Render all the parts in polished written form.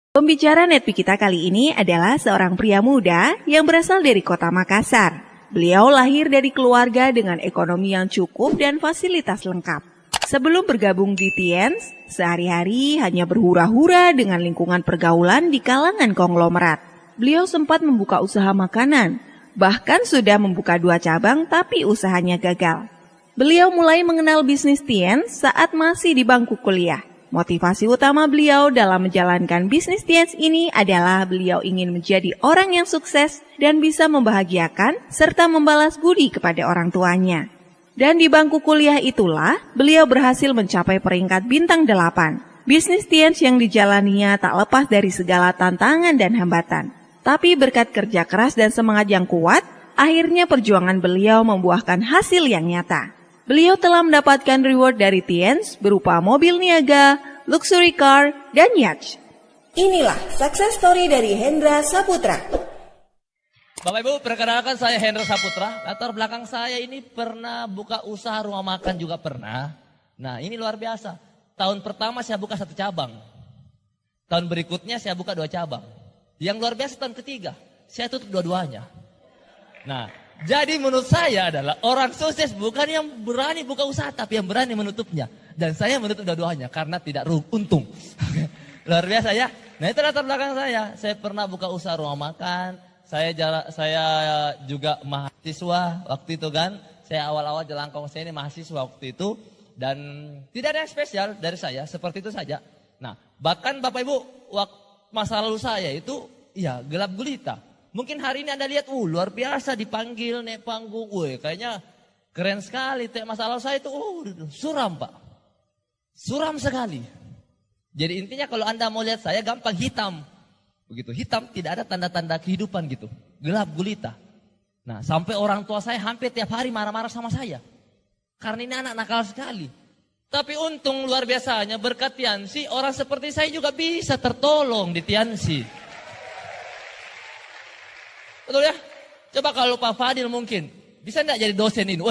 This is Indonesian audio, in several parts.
Pembicara Netpi kita kali ini adalah seorang pria muda yang berasal dari kota Makassar. Beliau lahir dari keluarga dengan ekonomi yang cukup dan fasilitas lengkap. Sebelum bergabung di Tiens, sehari-hari hanya berhura-hura dengan lingkungan pergaulan di kalangan konglomerat. Beliau sempat membuka usaha makanan, bahkan sudah membuka 2 cabang tapi usahanya gagal. Beliau mulai mengenal bisnis Tiens saat masih di bangku kuliah. Motivasi utama beliau dalam menjalankan bisnis Tiens ini adalah beliau ingin menjadi orang yang sukses dan bisa membahagiakan serta membalas budi kepada orang tuanya. Dan di bangku kuliah itulah beliau berhasil mencapai peringkat bintang 8. Bisnis Tiens yang dijalaninya tak lepas dari segala tantangan dan hambatan. Tapi berkat kerja keras dan semangat yang kuat, akhirnya perjuangan beliau membuahkan hasil yang nyata. Beliau telah mendapatkan reward dari Tiens berupa mobil niaga, luxury car, dan yacht. Inilah success story dari Hendra Saputra. Bapak Ibu, perkenalkan saya Hendra Saputra. Latar belakang saya ini pernah buka usaha rumah makan juga pernah. Nah, ini luar biasa. Tahun pertama saya buka 1 cabang. Tahun berikutnya saya buka 2 cabang. Yang luar biasa tahun ketiga, saya tutup dua-duanya. Nah, jadi menurut saya adalah orang sukses bukan yang berani buka usaha, tapi yang berani menutupnya. Dan saya menutup dua-duanya karena tidak untung. Luar biasa ya. Nah, itu latar belakang saya. Saya pernah buka usaha rumah makan. Saya juga mahasiswa waktu itu kan. Saya awal-awal jelangkong saya ini mahasiswa waktu itu. Dan tidak ada yang spesial dari saya, seperti itu saja. Nah, bahkan Bapak Ibu, masa lalu saya itu ya gelap gulita. Mungkin hari ini Anda lihat, luar biasa dipanggil naik panggung. Kayaknya keren sekali. Masa lalu saya itu suram Pak. Suram sekali. Jadi intinya kalau Anda mau lihat saya gampang hitam. Begitu hitam, tidak ada tanda-tanda kehidupan gitu. Gelap gulita. Nah, sampai orang tua saya hampir tiap hari marah-marah sama saya. Karena ini anak nakal sekali. Tapi untung luar biasanya berkat Tiansi, orang seperti saya juga bisa tertolong di Tiansi. Betul ya? Coba kalau Pak Fadil mungkin, bisa enggak jadi dosen ini?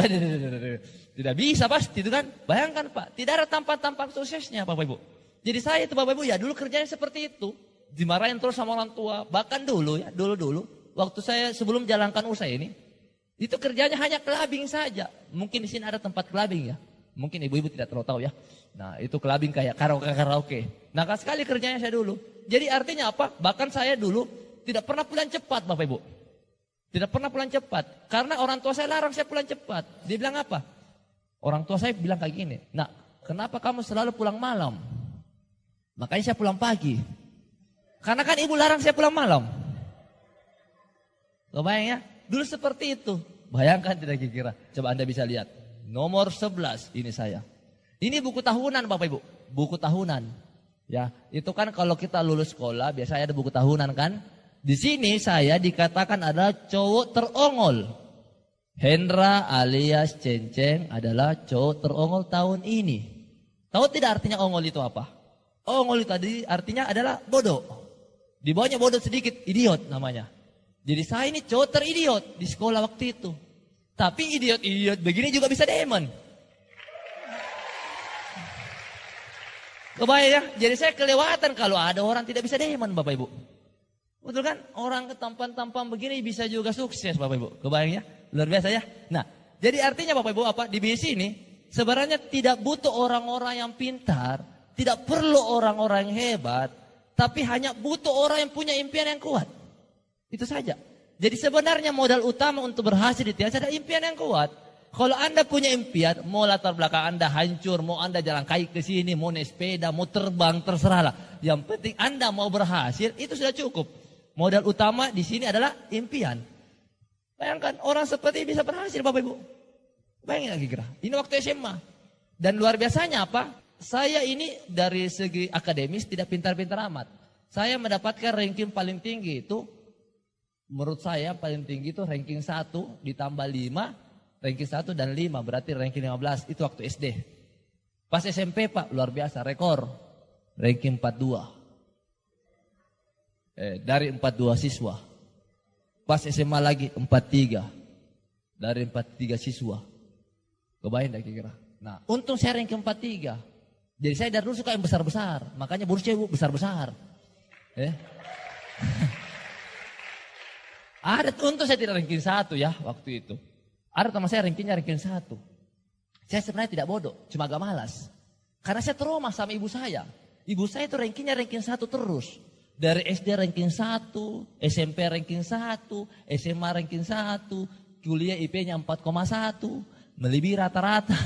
Tidak bisa pasti itu kan. Bayangkan Pak, tidak ada tampak-tampak suksesnya Bapak Ibu. Jadi saya itu Bapak Ibu ya dulu kerjanya seperti itu. Dimarahin terus sama orang tua. Bahkan dulu ya, dulu. Waktu saya sebelum jalankan usaha ini, itu kerjanya hanya kelabing saja. Mungkin di sini ada tempat kelabing ya. Mungkin ibu-ibu tidak terlalu tahu ya. Nah itu kelabing kayak karaoke. Nah sekali kerjanya saya dulu. Jadi artinya apa? Bahkan saya dulu tidak pernah pulang cepat Bapak Ibu. Tidak pernah pulang cepat. Karena orang tua saya larang saya pulang cepat. Dia bilang apa? Orang tua saya bilang kayak gini. Nah kenapa kamu selalu pulang malam? Makanya saya pulang pagi. Karena kan ibu larang saya pulang malam. Kebayang ya? Dulu seperti itu. Bayangkan tidak kira-kira. Coba Anda bisa lihat. Nomor 11 ini saya. Ini buku tahunan Bapak Ibu. Buku tahunan. Ya, itu kan kalau kita lulus sekolah biasanya ada buku tahunan kan? Di sini saya dikatakan adalah cowok terongol. Hendra alias Cenceng adalah cowok terongol tahun ini. Tahu tidak artinya ongol itu apa? Ongol itu tadi artinya adalah bodoh. Di bawahnya bodoh sedikit, idiot namanya. Jadi saya ini cowok teridiot di sekolah waktu itu. Tapi idiot-idiot begini juga bisa demen. Kebayang ya? Jadi saya kelewatan kalau ada orang tidak bisa demen Bapak Ibu. Betul kan? Orang ketampan-tampan begini bisa juga sukses Bapak Ibu. Kebayang ya? Luar biasa ya? Nah, jadi artinya Bapak Ibu apa? Di BC ini sebenarnya tidak butuh orang-orang yang pintar. Tidak perlu orang-orang yang hebat. Tapi hanya butuh orang yang punya impian yang kuat. Itu saja. Jadi sebenarnya modal utama untuk berhasil di Tiansi ada impian yang kuat. Kalau Anda punya impian, mau latar belakang Anda hancur, mau Anda jalan kaki ke sini, mau naik sepeda, mau terbang, terserahlah. Yang penting Anda mau berhasil, itu sudah cukup. Modal utama di sini adalah impian. Bayangkan orang seperti ini bisa berhasil Bapak Ibu. Bayangin lagi kira. Ini waktu SMA. Dan luar biasanya apa? Saya ini dari segi akademis tidak pintar-pintar amat. Saya mendapatkan ranking paling tinggi itu. Menurut saya paling tinggi itu ranking 1 ditambah 5. Ranking 1 dan 5 berarti ranking 15. Itu waktu SD. Pas SMP Pak luar biasa rekor. Ranking 42. Dari 42 siswa. Pas SMA lagi 43. Dari 43 siswa. Kebayang dah kira-kira. Nah untung saya ranking 43. Jadi saya dari dulu suka yang besar-besar. Makanya bonus saya besar-besar. Eh? Ada untung saya tidak ranking 1 ya waktu itu. Ada teman saya ranking 1. Saya sebenarnya tidak bodoh, cuma agak malas. Karena saya trauma sama ibu saya. Ibu saya itu ranking 1 terus. Dari SD ranking 1, SMP ranking 1, SMA ranking 1, kuliah IP-nya 4,1, melebihi rata-rata.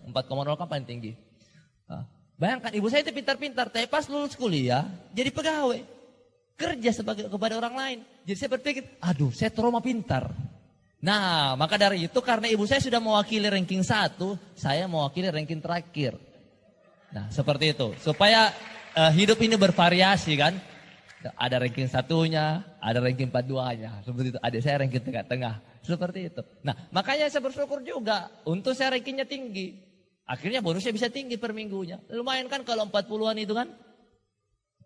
4,0 kan paling tinggi. Nah, bayangkan ibu saya itu pintar-pintar, tapi pas lulus kuliah jadi pegawai. Kerja kepada orang lain. Jadi saya berpikir, aduh saya trauma pintar. Nah maka dari itu karena ibu saya sudah mewakili ranking 1, saya mewakili ranking terakhir. Nah seperti itu. Supaya hidup ini bervariasi kan. Ada ranking 1-nya, ada ranking 42-nya. Seperti itu. Adik saya ranking tengah-tengah. Seperti itu. Nah makanya saya bersyukur juga. Untuk saya rankingnya tinggi. Akhirnya bonusnya bisa tinggi per minggunya. Lumayan kan kalau 40-an itu kan.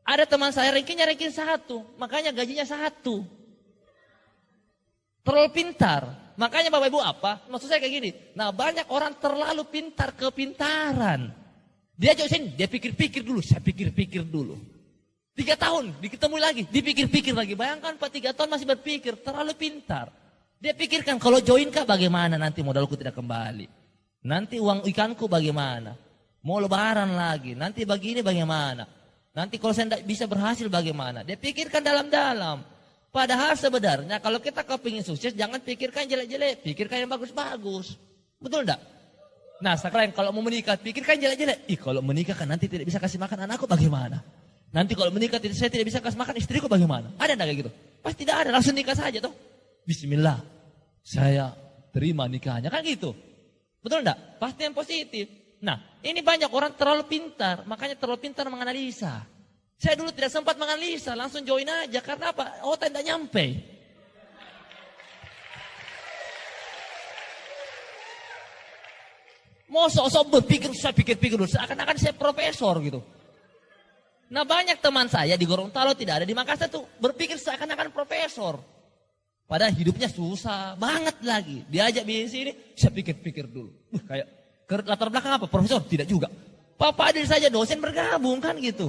Ada teman saya rankingnya ranking 1. Makanya gajinya 1. Terlalu pintar. Makanya Bapak Ibu apa? Maksud saya kayak gini. Nah banyak orang terlalu pintar kepintaran. Dia jauh sini, dia pikir-pikir dulu. Saya pikir-pikir dulu. 3 tahun, diketemu lagi, dipikir-pikir lagi. Bayangkan Pak 3 tahun masih berpikir, terlalu pintar. Dia pikirkan kalau join kah bagaimana nanti modalku tidak kembali. Nanti uang ikanku bagaimana. Mau lebaran lagi, nanti bagi ini bagaimana. Nanti kalau saya tidak bisa berhasil bagaimana. Dia pikirkan dalam-dalam. Padahal sebenarnya kalau kita kepingin sukses, jangan pikirkan jelek-jelek, pikirkan yang bagus-bagus. Betul enggak? Nah sekarang kalau mau menikah, pikirkan jelek-jelek. Kalau menikah kan nanti tidak bisa kasih makan anakku bagaimana. Nanti kalau menikah saya tidak bisa kasih makan istriku bagaimana? Ada enggak kayak gitu? Pasti tidak ada, langsung nikah saja toh. Bismillah, saya terima nikahnya kan gitu. Betul enggak? Pasti yang positif. Nah ini banyak orang terlalu pintar, makanya terlalu pintar menganalisa. Saya dulu tidak sempat menganalisa, langsung join aja. Karena apa? Otak tidak nyampe. Mau sok-sok berpikir, saya pikir-pikir dulu. Seakan-akan saya profesor gitu. Nah banyak teman saya di Gorontalo tidak ada, di Makassar tuh berpikir seakan-akan profesor. Padahal hidupnya susah banget lagi. Diajak bisnis ini, saya pikir-pikir dulu. Kayak latar belakang apa? Profesor? Tidak juga. Papa adik saja dosen bergabung kan gitu.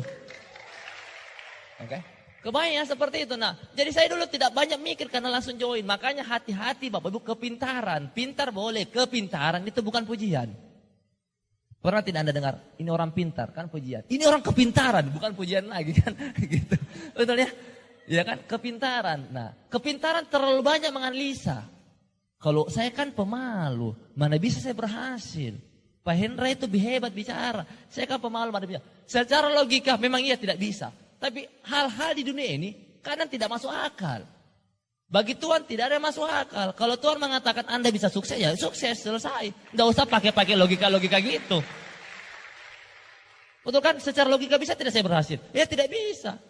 Oke. Kebayang seperti itu. Nah, jadi saya dulu tidak banyak mikir karena langsung join. Makanya hati-hati Bapak Ibu kepintaran. Pintar boleh, kepintaran itu bukan pujian. Pernah tidak Anda dengar? Ini orang pintar kan pujian. Ini orang kepintaran, bukan pujian lagi kan gitu. Betul ya? Ya kan kepintaran. Nah, kepintaran terlalu banyak menganalisa. Kalau saya kan pemalu, mana bisa saya berhasil? Pak Hendra itu hebat bicara. Saya kan pemalu, mana bisa. Secara logika memang iya tidak bisa. Tapi hal-hal di dunia ini kadang tidak masuk akal. Bagi Tuhan tidak ada yang masuk akal. Kalau Tuhan mengatakan Anda bisa sukses, ya sukses, selesai. Nggak usah pakai logika-logika gitu. Betul kan? Secara logika bisa tidak saya berhasil? Ya tidak bisa.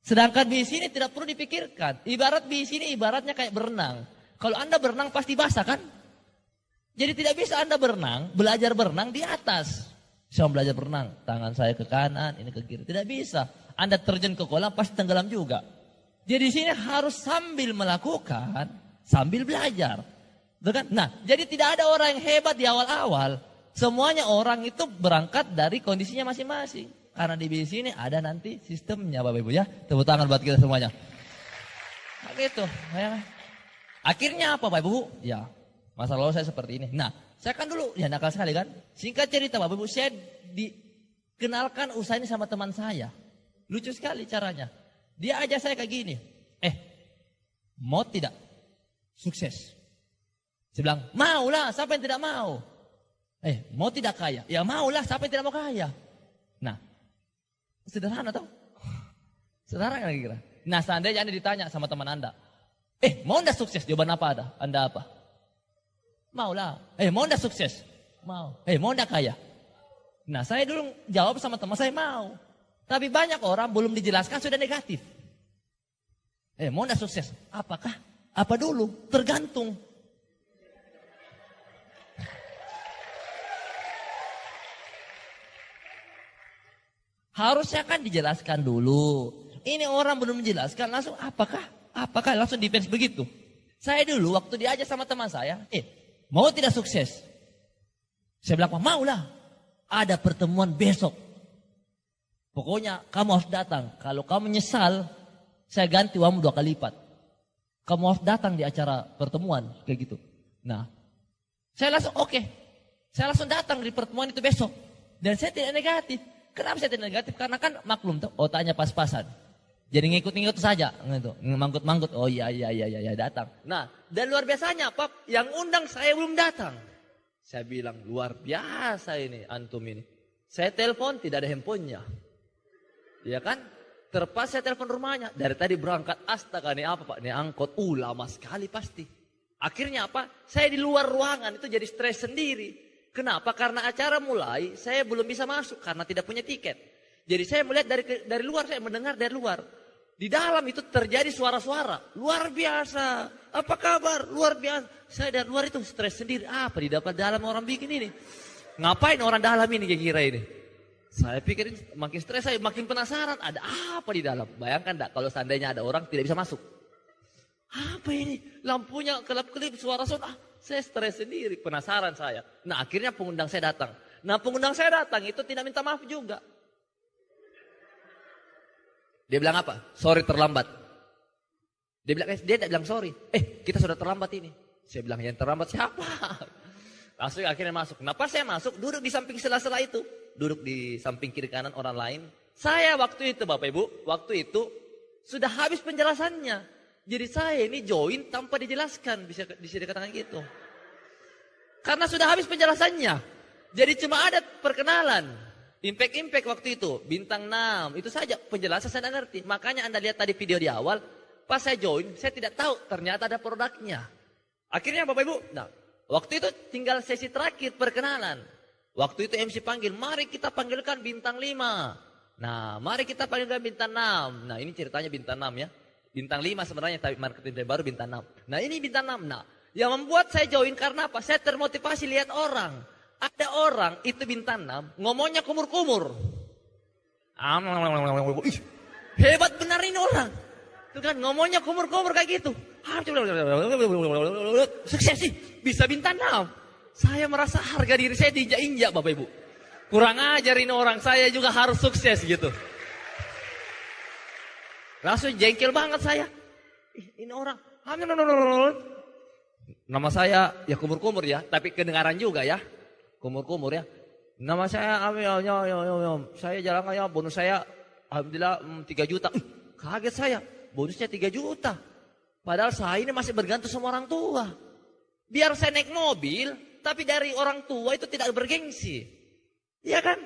Sedangkan bis ini tidak perlu dipikirkan. Ibarat bis ini ibaratnya kayak berenang. Kalau Anda berenang pasti basah kan? Jadi tidak bisa Anda berenang, belajar berenang di atas. Saya mau belajar berenang, tangan saya ke kanan, ini ke kiri. Tidak bisa. Anda terjun ke kolam pasti tenggelam juga. Jadi di sini harus sambil melakukan, sambil belajar. Kan? Nah, jadi tidak ada orang yang hebat di awal-awal. Semuanya orang itu berangkat dari kondisinya masing-masing. Karena di sini ada nanti sistemnya Bapak Ibu ya. Tepuk tangan buat kita semuanya. Nah, gitu. Akhirnya apa Bapak Ibu? Ya, masa lalu saya seperti ini. Nah, saya kan dulu ya nakal sekali kan. Singkat cerita Bapak Ibu, saya dikenalkan usaha ini sama teman saya. Lucu sekali caranya. Dia aja saya kayak gini. Mau tidak sukses? Saya bilang, maulah, siapa yang tidak mau? Mau tidak kaya? Ya maulah, siapa yang tidak mau kaya? Nah, sederhana tau? Sederhana kan kira? Nah, seandainya Anda ditanya sama teman Anda, mau enggak sukses? Jawaban apa ada? Anda apa? Maulah. Mau enggak sukses? Mau. Mau enggak kaya? Nah, saya dulu jawab sama teman saya mau. Tapi banyak orang belum dijelaskan sudah negatif. Mau enggak sukses? Apakah? Apa dulu? Tergantung. Harusnya kan dijelaskan dulu. Ini orang belum menjelaskan langsung apakah? Apakah langsung defense begitu? Saya dulu waktu diajak sama teman saya, mau tidak sukses? Saya bilang, maulah. Ada pertemuan besok. Pokoknya kamu harus datang. Kalau kamu menyesal, saya ganti uangmu 2 kali lipat. Kamu harus datang di acara pertemuan, kayak gitu. Nah, saya langsung oke. Saya langsung datang di pertemuan itu besok. Dan saya tidak negatif. Kenapa saya tidak negatif? Karena kan maklum tuh, otaknya pas-pasan. Jadi ngikut-ngikut saja, gitu. Manggut-manggut. Oh iya datang. Nah, dan luar biasanya, Pak, yang undang saya belum datang. Saya bilang luar biasa ini antum ini. Saya telepon tidak ada handphonenya. Ya kan? Terpas saya telepon rumahnya. Dari tadi berangkat, astaga nih apa Pak? Nih angkot, lama sekali pasti. Akhirnya apa? Saya di luar ruangan itu jadi stres sendiri. Kenapa? Karena acara mulai, saya belum bisa masuk karena tidak punya tiket. Jadi saya melihat dari luar, saya mendengar dari luar. Di dalam itu terjadi suara-suara. Luar biasa. Apa kabar? Luar biasa. Saya dari luar itu stres sendiri. Apa di dalam orang bikin ini? Ngapain orang dalam ini kira-kira ini? Saya pikirin makin stres, saya makin penasaran. Ada apa di dalam? Bayangkan enggak kalau seandainya ada orang tidak bisa masuk. Apa ini? Lampunya kelap-kelip, suara-suara. Saya stres sendiri, penasaran saya. Nah akhirnya pengundang saya datang. Nah pengundang saya datang itu tidak minta maaf juga. Dia bilang apa? Sorry terlambat. Dia tidak bilang sorry. Kita sudah terlambat ini. Saya bilang yang terlambat siapa? Langsung akhirnya masuk. Nah pas saya masuk, duduk di samping sela-sela itu. Duduk di samping kiri kanan orang lain. Saya waktu itu Bapak Ibu, waktu itu sudah habis penjelasannya. Jadi saya ini join tanpa dijelaskan, bisa dikatakan gitu. Karena sudah habis penjelasannya. Jadi cuma ada perkenalan. Impact waktu itu, bintang 6, itu saja penjelasan saya tidak ngerti. Makanya Anda lihat tadi video di awal, pas saya join, saya tidak tahu ternyata ada produknya. Akhirnya Bapak Ibu, nah waktu itu tinggal sesi terakhir perkenalan. Waktu itu MC panggil, mari kita panggilkan bintang 5. Nah mari kita panggilkan bintang 6. Nah ini ceritanya bintang 6 ya. Bintang 5 sebenarnya, tapi marketing baru bintang 6. Nah ini bintang 6. Nah yang membuat saya join karena apa? Saya termotivasi lihat orang. Ada orang itu bintang 6 ngomongnya kumur-kumur. Hebat benar ini orang. Itu kan ngomongnya kumur-kumur kayak gitu. Sukses sih, bisa bintang 6. Saya merasa harga diri saya diinjak-injak Bapak Ibu. Kurang ajar ini orang, saya juga harus sukses gitu. Langsung jengkel banget saya. Ini orang. Nama saya ya kumur-kumur ya, tapi kedengaran juga ya. Kumur-kumur ya. Nama saya saya jalan ya, bonus saya alhamdulillah 3 juta. Kaget saya, bonusnya 3 juta. Padahal saya ini masih bergantung sama orang tua. Biar saya naik mobil, tapi dari orang tua itu tidak bergengsi. Iya kan?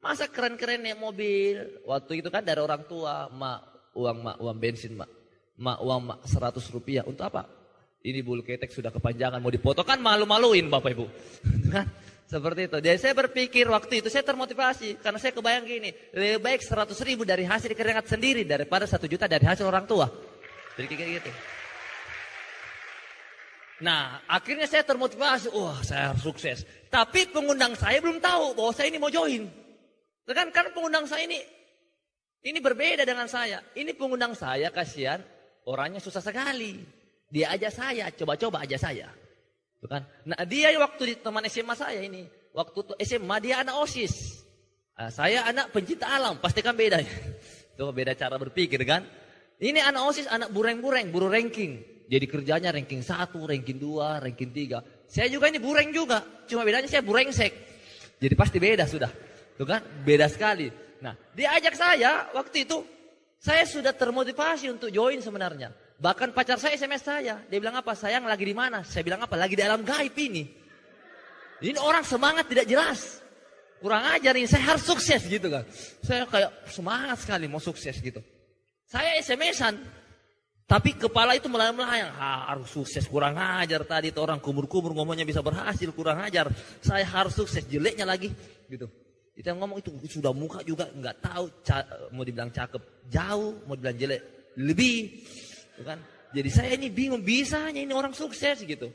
Masa keren-keren naik mobil. Waktu itu kan dari orang tua, uang bensin, uang 100 rupiah. Untuk apa? Ini bulu ketek sudah kepanjangan, mau dipoto kan malu-maluin Bapak Ibu. Kan? Seperti itu. Jadi saya berpikir waktu itu saya termotivasi. Karena saya kebayang gini, lebih baik 100 ribu dari hasil keringat sendiri daripada 1 juta dari hasil orang tua. Jadi kayak gitu. Nah akhirnya saya termotivasi, wah saya harus sukses. Tapi pengundang saya belum tahu bahwa saya ini mau join. Kan pengundang saya ini berbeda dengan saya. Ini pengundang saya, kasihan orangnya susah sekali. Dia aja saya, coba-coba aja saya. Bukan? Nah dia waktu di teman SMA saya ini, waktu SMA dia anak OSIS. Nah, saya anak pencinta alam, pasti kan beda ya. Itu beda cara berpikir kan. Ini anak OSIS, anak bureng-bureng, buru ranking. Jadi kerjanya ranking 1, ranking 2, ranking 3. Saya juga ini bureng juga, cuma bedanya saya burengsek. Jadi pasti beda sudah. Tuh kan, beda sekali. Nah, dia ajak saya waktu itu, saya sudah termotivasi untuk join sebenarnya. Bahkan pacar saya SMS saya, dia bilang apa? Sayang lagi di mana? Saya bilang apa? Lagi di alam gaib ini. Ini orang semangat tidak jelas. Kurang ajar ini, saya harus sukses gitu kan. Saya kayak semangat sekali mau sukses gitu. Saya SMS-an, tapi kepala itu melayang-melayang. Harus sukses, kurang ajar tadi itu orang kumur-kumur ngomongnya bisa berhasil, kurang ajar. Saya harus sukses, jeleknya lagi gitu. Itu yang ngomong itu sudah muka juga nggak tahu, mau dibilang cakep jauh, mau dibilang jelek lebih. Kan? Jadi saya ini bingung, bisanya ini orang sukses gitu.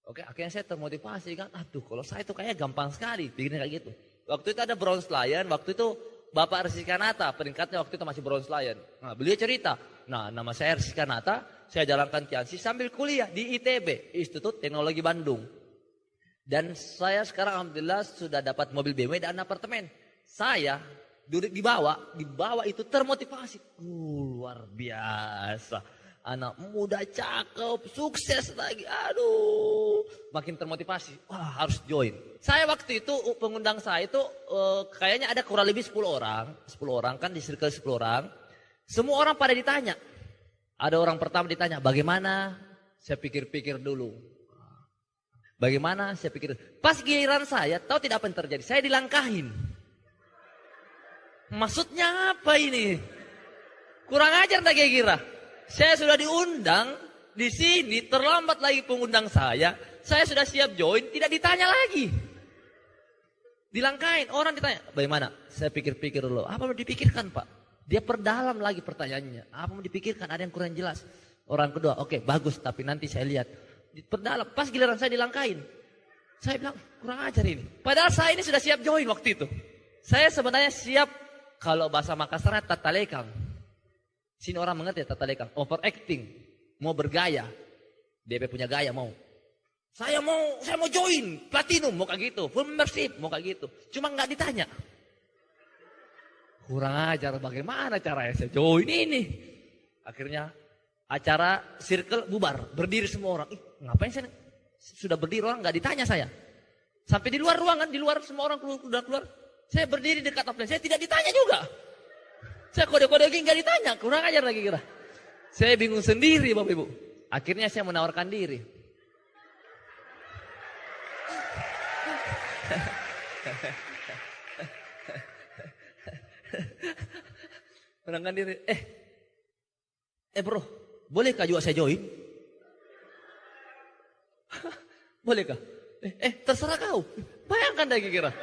Oke, akhirnya saya termotivasi kan. Aduh, kalau saya itu kayaknya gampang sekali bikin kayak gitu. Waktu itu ada Bronze Lion, waktu itu Bapak Rizky Kanata, peringkatnya waktu itu masih Bronze Lion. Nah, beliau cerita, nah nama saya Rizky Kanata, saya jalankan Tiansi sambil kuliah di ITB, Institut Teknologi Bandung. Dan saya sekarang alhamdulillah sudah dapat mobil BMW dan apartemen. Saya Duduk di bawah itu termotivasi. Luar biasa. Anak muda cakep, sukses lagi. Aduh, makin termotivasi. Wah, harus join. Saya waktu itu, pengundang saya itu kayaknya ada kurang lebih 10 orang. 10 orang kan di circle 10 orang. Semua orang pada ditanya. Ada orang pertama ditanya, bagaimana? Saya pikir-pikir dulu. Bagaimana? Saya pikir. Pas giliran saya, tahu tidak apa yang terjadi? Saya dilangkahin. Maksudnya apa ini? Kurang ajar enggak kira-kira? Saya sudah diundang di sini, terlambat lagi pengundang saya sudah siap join, tidak ditanya lagi. Dilangkain, orang ditanya, bagaimana? Saya pikir-pikir dulu, apa mau dipikirkan Pak? Dia perdalam lagi pertanyaannya, apa mau dipikirkan, ada yang kurang jelas. Orang kedua, oke, bagus, tapi nanti saya lihat. Perdalam, pas giliran saya dilangkain. Saya bilang, kurang ajar ini. Padahal saya ini sudah siap join waktu itu. Saya sebenarnya siap, kalau bahasa Makassarnya tatalekang. Sini orang mengerti ya tatalekang, overacting, mau bergaya. DP punya gaya mau. Saya mau join platinum, mau kayak gitu, full membership, mau kayak gitu. Cuma nggak ditanya. Kurang ajar, bagaimana caranya saya join ini? Akhirnya acara circle bubar, berdiri semua orang. Ngapain saya sudah berdiri orang nggak ditanya saya. Sampai di luar ruangan, di luar semua orang keluar. Saya berdiri dekat upline, saya tidak ditanya juga. Saya kode-kode lagi nggak ditanya, kurang ajar lagi kira. Saya bingung sendiri Bapak Ibu. Akhirnya saya menawarkan diri. Menawarkan diri. Bro, bolehkah juga saya join? Bolehkah? Terserah kau. Bayangkan lagi kira.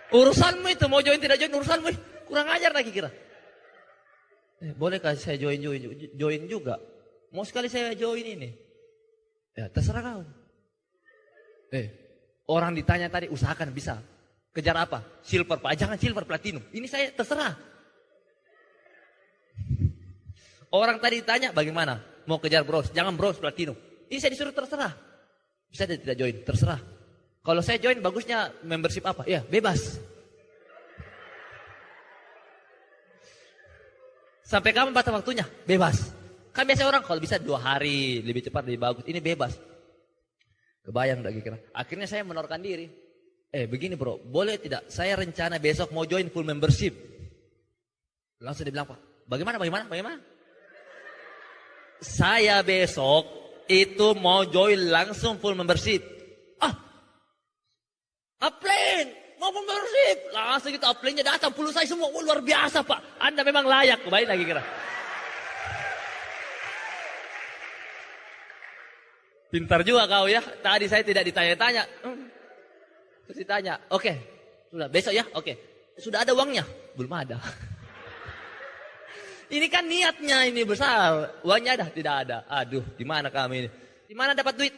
Urusanmu itu, mau join tidak join urusanmu. Kurang ajar lagi kira. Bolehkah saya join juga? Mau sekali saya join ini. Ya terserah kau. Orang ditanya tadi usahakan bisa. Kejar apa? Silver Pak, jangan silver platinum. Ini saya terserah. Orang tadi ditanya bagaimana? Mau kejar bros, jangan bros platinum. Ini saya disuruh terserah. Bisa tidak join, terserah. Kalau saya join bagusnya membership apa? Ya bebas. Sampai kapan batas waktunya? Bebas. Kan biasa orang kalau bisa 2 hari, lebih cepat lebih bagus. Ini bebas. Kebayang gak kira? Akhirnya saya menawarkan diri. Begini bro, boleh tidak? Saya rencana besok mau join full membership. Langsung dia bilang, Pak, bagaimana? Saya besok itu mau join langsung full membership. Upline, mau membership. Langsung kita upline-nya datang, pulsa saya semua. Luar biasa Pak, Anda memang layak. Kembali lagi kira. Pintar juga kau ya. Tadi saya tidak ditanya-tanya. Terus ditanya, oke, sudah besok ya, oke. Sudah ada uangnya? Belum ada. Ini kan niatnya ini besar. Uangnya ada? Tidak ada. Aduh, gimana kami ini? Di mana dapat duit?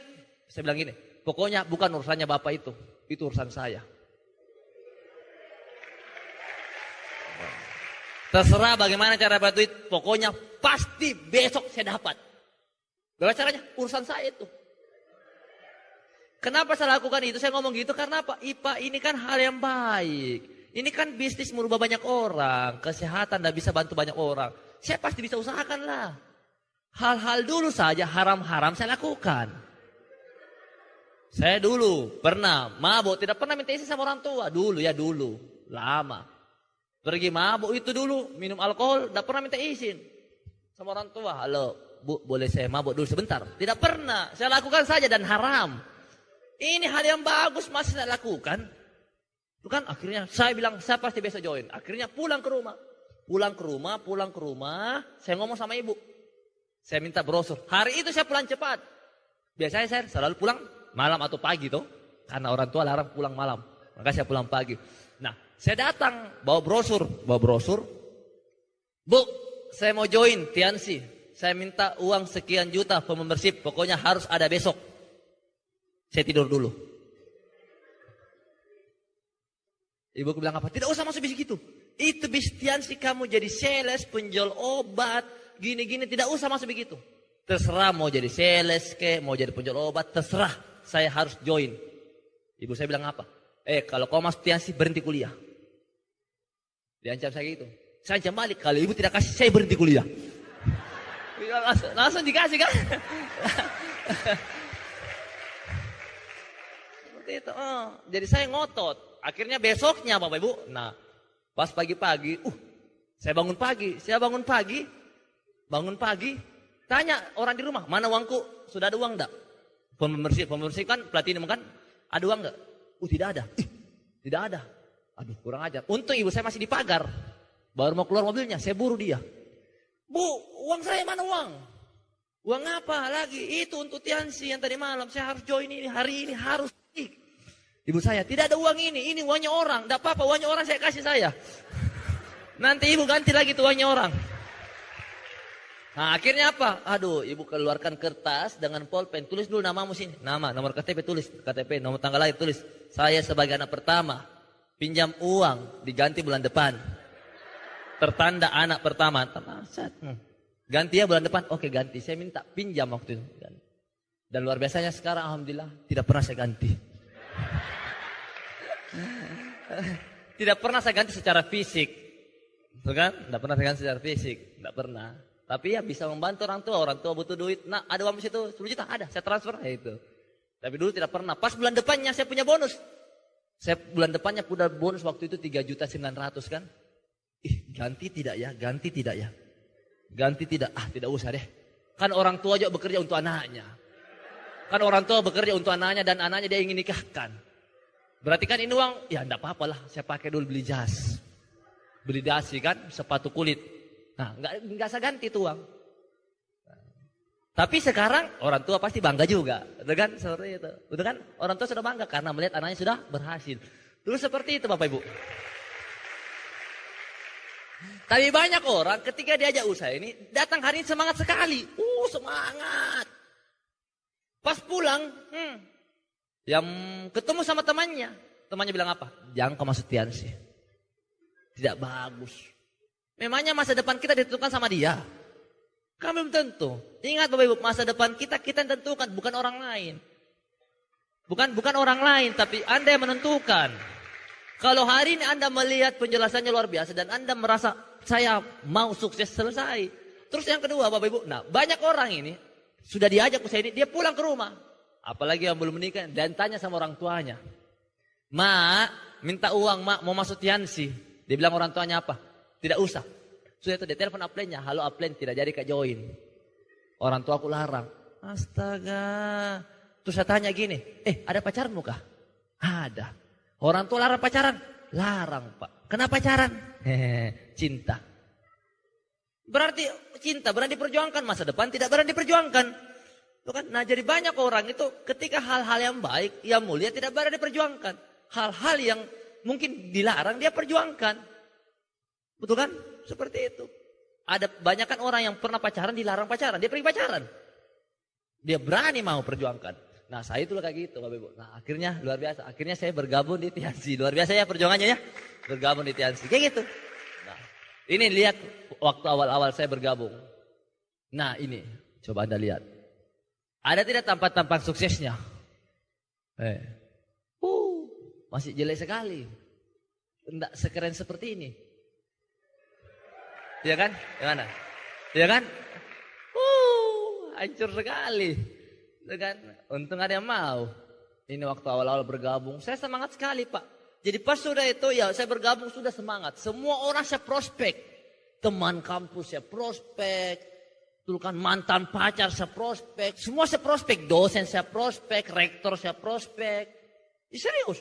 Saya bilang gini, pokoknya bukan urusannya Bapak itu urusan saya. Terserah bagaimana cara dapat duit, pokoknya pasti besok saya dapat. Bagaimana caranya? Urusan saya itu. Kenapa saya lakukan itu? Saya ngomong gitu karena apa? IPA ini kan hal yang baik. Ini kan bisnis merubah banyak orang. Kesehatan dan bisa bantu banyak orang. Saya pasti bisa usahakan lah. Hal-hal dulu saja haram-haram saya lakukan. Saya dulu pernah mabuk, tidak pernah minta izin sama orang tua. Dulu, lama. Pergi mabuk itu dulu, minum alkohol, tidak pernah minta izin sama orang tua. Halo, Bu, boleh saya mabuk dulu sebentar? Tidak pernah, saya lakukan saja dan haram. Ini hal yang bagus masih saya lakukan. Bukan akhirnya saya bilang, saya pasti besok join. Akhirnya pulang ke rumah, saya ngomong sama ibu. Saya minta brosur. Hari itu saya pulang cepat. Biasanya saya selalu pulang malam atau pagi tuh, karena orang tua larang pulang malam, maka saya pulang pagi. Nah, saya datang bawa brosur. Bu, saya mau join Tiansi. Saya minta uang sekian juta for membership, pokoknya harus ada besok. Saya tidur dulu. Ibuku bilang apa? Tidak usah masuk bisnis gitu. Itu bis Tiansi, kamu jadi sales, penjual obat, gini-gini, tidak usah masuk begitu. Terserah mau jadi sales mau jadi penjual obat, terserah. Saya harus join. Ibu saya bilang apa? Kalau kau masuk Tiansi berhenti kuliah. Diancam saya gitu. Saya ancam balik, kalau ibu tidak kasih, saya berhenti kuliah. Langsung dikasih kan. Seperti itu. Jadi saya ngotot. Akhirnya besoknya Bapak Ibu. Nah, pas pagi-pagi, saya bangun pagi, tanya orang di rumah, mana uangku? Sudah ada uang enggak? Pembersih kan, platinum kan, ada uang enggak? Tidak ada. Tidak ada. Aduh, kurang ajar. Untung ibu saya masih di pagar. Baru mau keluar mobilnya, saya buru dia. Bu, uang saya mana uang? Uang apa lagi? Itu untuk Tiansi yang tadi malam. Saya harus join ini, hari ini harus. Ibu saya, tidak ada uang ini uangnya orang. Tidak apa-apa, uangnya orang saya kasih saya. Nanti ibu ganti lagi tuh uangnya orang. Nah akhirnya apa? Aduh, ibu keluarkan kertas dengan pulpen. Tulis dulu namamu sini. Nama, nomor KTP tulis. KTP, nomor tanggal lahir tulis. Saya sebagai anak pertama, pinjam uang diganti bulan depan. Tertanda anak pertama. Ganti ya bulan depan. Oke ganti. Saya minta pinjam waktu itu. Dan luar biasanya sekarang alhamdulillah tidak pernah saya ganti. Tidak pernah saya ganti secara fisik. Betul kan? Tidak pernah saya ganti secara fisik. Tidak pernah. Tapi ya bisa membantu orang tua butuh duit. Nah ada uang di situ 10 juta, ada. Saya transfer ya itu. Tapi dulu tidak pernah. Pas bulan depannya saya punya bonus. Saya bulan depannya punya bonus waktu itu 3.900.000 kan. Ganti tidak ya? Ganti tidak ya? Ganti tidak? Tidak usah deh. Kan orang tua juga bekerja untuk anaknya. Kan orang tua bekerja untuk anaknya dan anaknya dia ingin nikahkan. Berarti kan ini uang, ya enggak apa-apa lah. Saya pakai dulu beli jas. Beli dasi kan, sepatu kulit. Nah, enggak saya ganti tuh uang. Tapi sekarang orang tua pasti bangga juga. Betul kan? Seperti itu. Betul kan? Orang tua sudah bangga karena melihat anaknya sudah berhasil. Dulu seperti itu Bapak Ibu. Tapi banyak orang ketika diajak usaha ini, datang hari ini semangat sekali. Semangat. Pas pulang, yang ketemu sama temannya. Temannya bilang apa? Jangan kau masuk Tiansi. Tidak bagus. Memangnya masa depan kita ditentukan sama dia? Kan belum tentu. Ingat Bapak Ibu, masa depan kita yang tentukan, bukan orang lain. Bukan orang lain, tapi Anda yang menentukan. Kalau hari ini Anda melihat penjelasannya luar biasa dan Anda merasa saya mau sukses selesai. Terus yang kedua Bapak Ibu, nah banyak orang ini sudah diajak usaha ini, dia pulang ke rumah. Apalagi yang belum menikah dan tanya sama orang tuanya. Mak, minta uang mak mau masuk Tiansi. Dia bilang orang tuanya apa? Tidak usah. Sudah itu dia telepon upline-nya. Halo upline, tidak jadi Kak join. Orang tua aku larang. Astaga. Terus saya tanya gini, ada pacarmu kah? Ada. Orang tua larang pacaran? Larang Pak. Kenapa pacaran? Cinta. Berarti cinta berani diperjuangkan, masa depan tidak berani diperjuangkan. Tuh kan? Nah jadi banyak orang itu ketika hal-hal yang baik, yang mulia tidak berani diperjuangkan. Hal-hal yang mungkin dilarang dia perjuangkan. Betul kan? Seperti itu. Ada banyak kan orang yang pernah pacaran dilarang pacaran, dia pergi pacaran. Dia berani mau perjuangkan. Nah saya itulah kayak gitu Bapak Ibu. Nah akhirnya luar biasa. Akhirnya saya bergabung di Tiansi. Luar biasa ya perjuangannya ya. Bergabung di Tiansi. Kayak gitu. Nah ini lihat waktu awal-awal saya bergabung. Nah ini coba Anda lihat. Ada tidak tampang-tampang suksesnya? Masih jelek sekali. Tidak sekeren seperti ini. Iya kan? Gimana? Iya kan? Hancur sekali. Iya kan? Untung ada yang mau. Ini waktu awal-awal bergabung, saya semangat sekali Pak. Jadi pas sudah itu ya saya bergabung sudah semangat. Semua orang saya prospek. Teman kampus saya prospek. Dulu kan mantan pacar saya prospek. Semua saya prospek. Dosen saya prospek. Rektor saya prospek. Serius.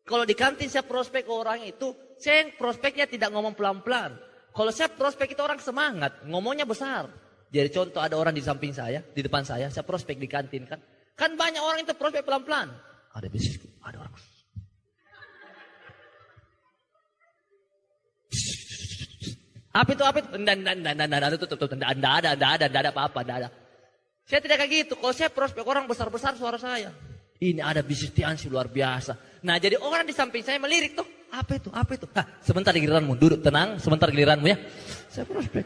Kalau di kantin saya prospek orang itu. Saya prospeknya tidak ngomong pelan-pelan. Kalau saya prospek itu orang semangat, ngomongnya besar. Jadi contoh ada orang di samping saya, di depan saya prospek di kantin kan. Kan banyak orang itu prospek pelan-pelan. Ada bisnisku, ada orang. Apa itu? Enggak ada apa-apa, enggak ada. Saya tidak kayak gitu. Kalau saya prospek orang besar-besar suara saya. Ini ada bisnis Tiansi luar biasa. Nah jadi orang di samping saya melirik tuh. Apa itu? Apa itu? Sebentar giliranmu. Duduk tenang. Sebentar giliranmu ya. Saya prospek.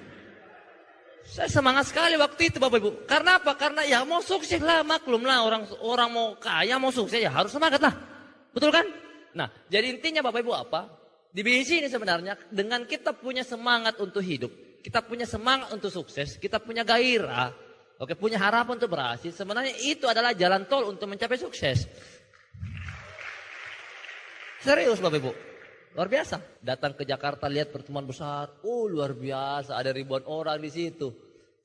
Saya semangat sekali waktu itu Bapak Ibu. Karena apa? Karena ya mau sukses lah. Maklum lah. Orang mau kaya mau sukses ya harus semangat lah. Betul kan? Nah jadi intinya Bapak Ibu apa? Di BC ini sebenarnya dengan kita punya semangat untuk hidup, kita punya semangat untuk sukses, kita punya gairah, oke, punya harapan untuk berhasil, sebenarnya itu adalah jalan tol untuk mencapai sukses. Serius Bapak Ibu, luar biasa. Datang ke Jakarta lihat pertemuan besar, luar biasa, ada ribuan orang di situ.